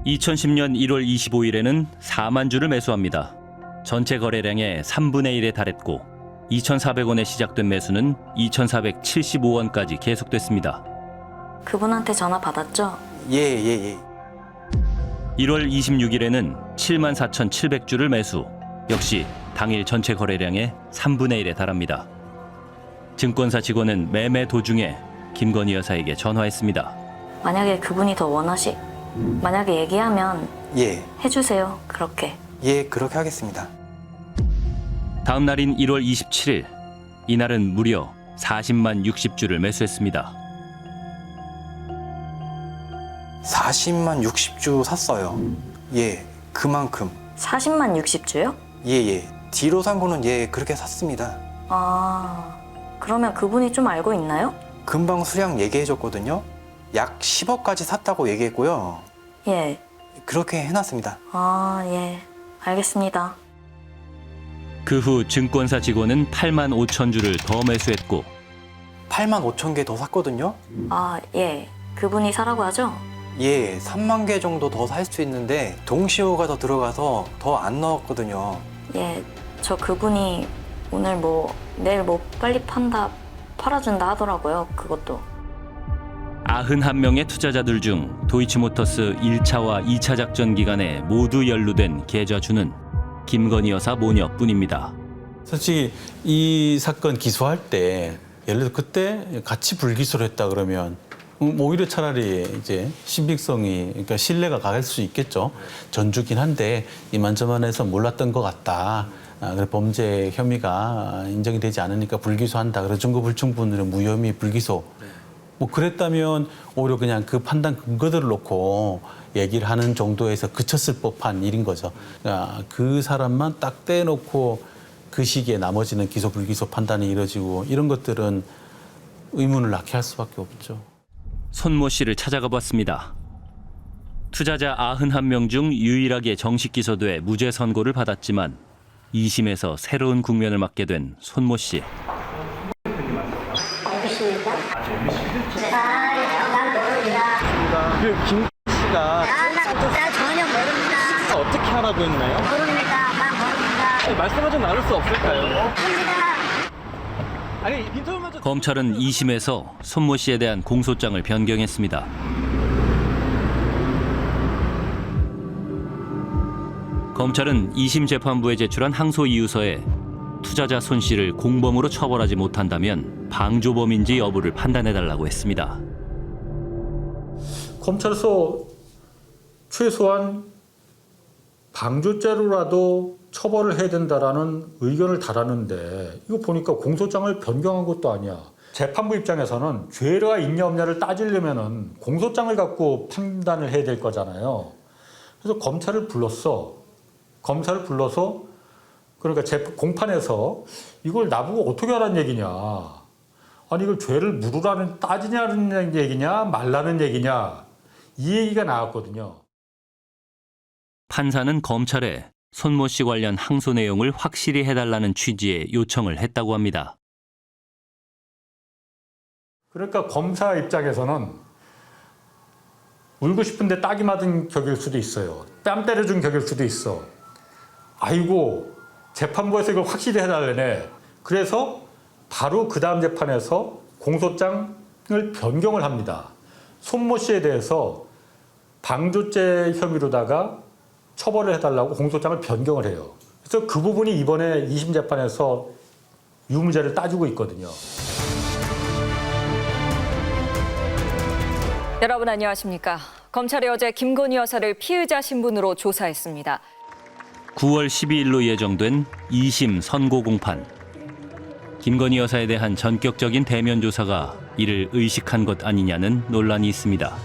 2010년 1월 25일에는 4만 주를 매수합니다. 전체 거래량의 3분의 1에 달했고 2,400원에 시작된 매수는 2,475원까지 계속됐습니다. 그분한테 전화 받았죠? 예. 1월 26일에는 74,700주를 매수. 역시 당일 전체 거래량의 3분의 1에 달합니다. 증권사 직원은 매매 도중에 김건희 여사에게 전화했습니다. 만약에 그분이 더 만약에 얘기하면 예, 해주세요. 그렇게. 예, 그렇게 하겠습니다. 다음 날인 1월 27일, 이날은 무려 40만 60주를 매수했습니다. 40만 60주 샀어요. 예, 그만큼. 40만 60주요? 예, 예. 뒤로 산 거는 예, 그렇게 샀습니다. 아, 그러면 그분이 좀 알고 있나요? 금방 수량 얘기해줬거든요. 약 10억까지 샀다고 얘기했고요. 예. 그렇게 해놨습니다. 아, 예. 알겠습니다. 그 후 증권사 직원은 8만 5천 주를 더 매수했고 8만 5천 개 더 샀거든요. 아, 예. 그분이 사라고 하죠? 예, 3만 개 정도 더 살 수 있는데 동시호가 더 들어가서 더 안 넣었거든요. 예. 저 그분이 오늘 내일 빨리 팔아준다 하더라고요. 그것도. 91명의 투자자들 중 도이치모터스 1차와 2차 작전 기간에 모두 연루된 계좌주는 김건희 여사 모녀뿐입니다. 솔직히 이 사건 기소할 때 예를 들어 그때 같이 불기소를 했다 그러면 오히려 차라리 이제 신빙성이 그러니까 신뢰가 갈 수 있겠죠. 전주긴 한데 이만저만해서 몰랐던 것 같다. 그래 범죄 혐의가 인정이 되지 않으니까 불기소한다. 그래서 증거 불충분으로 무혐의 불기소. 뭐 그랬다면 오히려 그냥 그 판단 근거들을 놓고 얘기를 하는 정도에서 그쳤을 법한 일인 거죠. 그러니까 그 사람만 딱 떼놓고 그 시기에 나머지는 기소 불기소 판단이 이루어지고 이런 것들은 의문을 낳게 할 수밖에 없죠. 손모 씨를 찾아가 봤습니다. 투자자 91명 중 유일하게 정식 기소돼 무죄 선고를 받았지만 2심에서 새로운 국면을 맞게 된 손모 씨. 김 씨가 나 전혀 모릅니다. 어떻게 하라고 했나요? 모릅니다. 나 모릅니다. 말씀을 좀 나눌 수 없을까요? 모릅니다. 아니 인터뷰만 좀. 검찰은 2심에서 손모 씨에 대한 공소장을 변경했습니다. 검찰은 2심 재판부에 제출한 항소 이유서에 투자자 손 씨를 공범으로 처벌하지 못한다면 방조범인지 여부를 판단해달라고 했습니다. 검찰에서 최소한 방조죄로라도 처벌을 해야 된다라는 의견을 달았는데 이거 보니까 공소장을 변경한 것도 아니야. 재판부 입장에서는 죄가 있냐 없냐를 따지려면은 공소장을 갖고 판단을 해야 될 거잖아요. 그래서 검찰을 불러서 그러니까 공판에서 이걸 나보고 어떻게 하라는 얘기냐. 아니 이걸 죄를 물으라는 따지냐는 얘기냐 말라는 얘기냐. 이 얘기가 나왔거든요. 판사는 검찰에 손모 씨 관련 항소 내용을 확실히 해달라는 취지의 요청을 했다고 합니다. 그러니까 검사 입장에서는 울고 싶은데 딱이 맞은 격일 수도 있어요. 뺨 때려준 격일 수도 있어. 아이고 재판부에서 이걸 확실히 해달라네. 그래서 바로 그 다음 재판에서 공소장을 변경을 합니다. 손모 씨에 대해서 방조죄 혐의로다가 처벌을 해달라고 공소장을 변경을 해요. 그래서 그 부분이 이번에 2심 재판에서 유무죄를 따지고 있거든요. 여러분 안녕하십니까. 검찰이 어제 김건희 여사를 피의자 신분으로 조사했습니다. 9월 12일로 예정된 2심 선고 공판. 김건희 여사에 대한 전격적인 대면 조사가 이를 의식한 것 아니냐는 논란이 있습니다.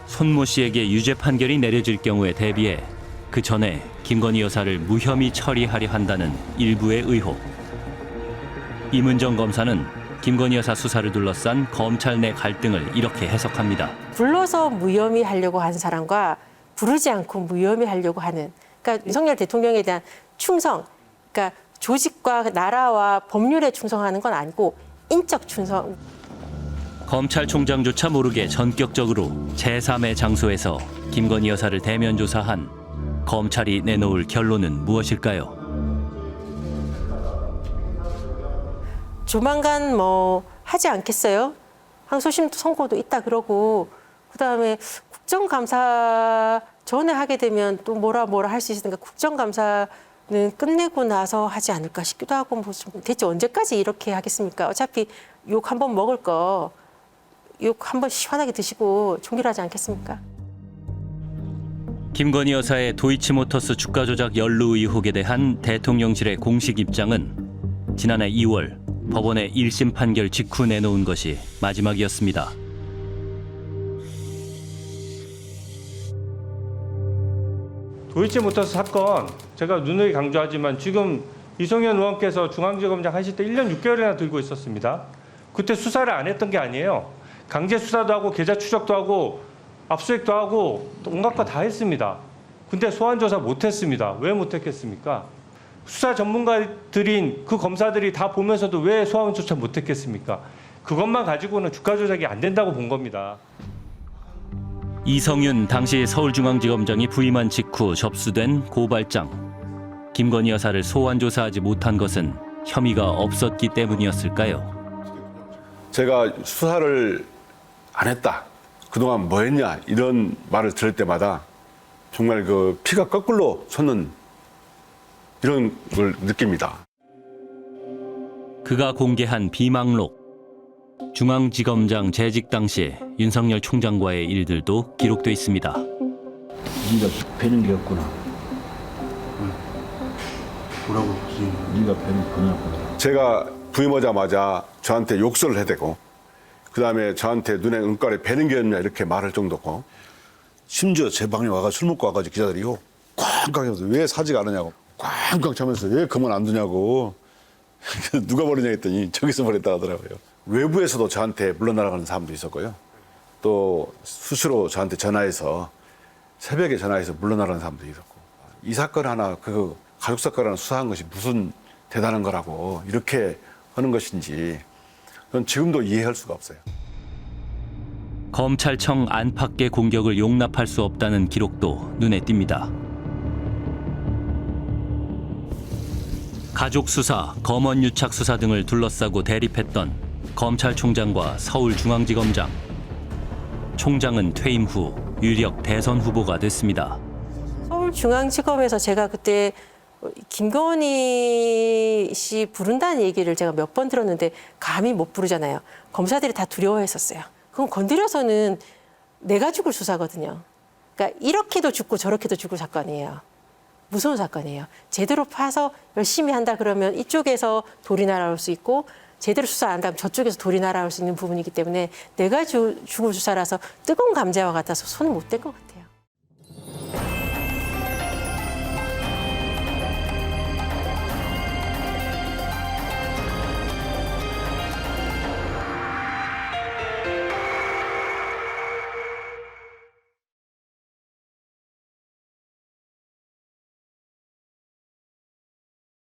손모 씨에게 유죄 판결이 내려질 경우에 대비해 그 전에 김건희 여사를 무혐의 처리하려 한다는 일부의 의혹. 임은정 검사는 김건희 여사 수사를 둘러싼 검찰 내 갈등을 이렇게 해석합니다. 불러서 무혐의 하려고 한 사람과 부르지 않고 무혐의 하려고 하는, 그러니까 윤석열 대통령에 대한 충성, 그러니까 조직과 나라와 법률에 충성하는 건 아니고 인적 충성. 검찰총장조차 모르게 전격적으로 제3의 장소에서 김건희 여사를 대면 조사한 검찰이 내놓을 결론은 무엇일까요? 조만간 하지 않겠어요? 항소심 선고도 있다 그러고, 그다음에 국정감사 전에 하게 되면 또 뭐라 할 수 있으니까 국정감사는 끝내고 나서 하지 않을까 싶기도 하고, 대체 언제까지 이렇게 하겠습니까? 어차피 욕 한번 먹을 거 욕 한번 시원하게 드시고 종결하지 않겠습니까? 김건희 여사의 도이치모터스 주가 조작 연루 의혹에 대한 대통령실의 공식 입장은 지난해 2월 법원의 1심 판결 직후 내놓은 것이 마지막이었습니다. 도이치모터스 사건 제가 누누이 강조하지만 지금 이성현 의원께서 중앙지검장 하실 때 1년 6개월이나 들고 있었습니다. 그때 수사를 안 했던 게 아니에요. 강제 수사도 하고 계좌 추적도 하고 압수수색도 하고 온갖 거 다 했습니다. 근데 소환 조사 못 했습니다. 왜 못 했겠습니까? 수사 전문가들인 그 검사들이 다 보면서도 왜 소환 조사 못 했겠습니까? 그것만 가지고는 주가 조작이 안 된다고 본 겁니다. 이성윤 당시 서울중앙지검장이 부임한 직후 접수된 고발장. 김건희 여사를 소환 조사하지 못한 것은 혐의가 없었기 때문이었을까요? 제가 수사를 안 했다. 그동안 뭐 했냐 이런 말을 들을 때마다 정말 그 피가 거꾸로 솟는 이런 걸 느낍니다. 그가 공개한 비망록. 중앙지검장 재직 당시 윤석열 총장과의 일들도 기록돼 있습니다. 네가 배는 게였구나. 뭐라고 네가 배냐고. 제가 부임하자마자 저한테 욕설을 해대고 그다음에 저한테 눈에 눈깔에 배는 게 없냐 이렇게 말할 정도고 심지어 제 방에 와가 술 먹고 와가지고 기자들이요 꽝꽝 하면서 왜 사직 안 하냐고 꽝꽝 차면서 왜 그만 안 두냐고 누가 버리냐 했더니 저기서 버렸다 하더라고요. 외부에서도 저한테 물러나가는 사람도 있었고요. 또 수시로 저한테 전화해서 새벽에 전화해서 물러나가는 사람도 있었고 이 사건 하나 그 가족 사건 하나 수사한 것이 무슨 대단한 거라고 이렇게 하는 것인지 전 지금도 이해할 수가 없어요. 검찰청 안팎의 공격을 용납할 수 없다는 기록도 눈에 띕니다. 가족 수사, 검언 유착 수사 등을 둘러싸고 대립했던 검찰총장과 서울중앙지검장. 총장은 퇴임 후 유력 대선 후보가 됐습니다. 서울중앙지검에서 제가 그때 김건희 씨 부른다는 얘기를 제가 몇 번 들었는데 감히 못 부르잖아요. 검사들이 다 두려워했었어요. 그건 건드려서는 내가 죽을 수사거든요. 그러니까 이렇게도 죽고 저렇게도 죽을 사건이에요. 무서운 사건이에요. 제대로 파서 열심히 한다 그러면 이쪽에서 돌이 날아올 수 있고 제대로 수사 안 한다면 저쪽에서 돌이 날아올 수 있는 부분이기 때문에 내가 죽을 수사라서 뜨거운 감자와 같아서 손을 못 댈 것 같아요.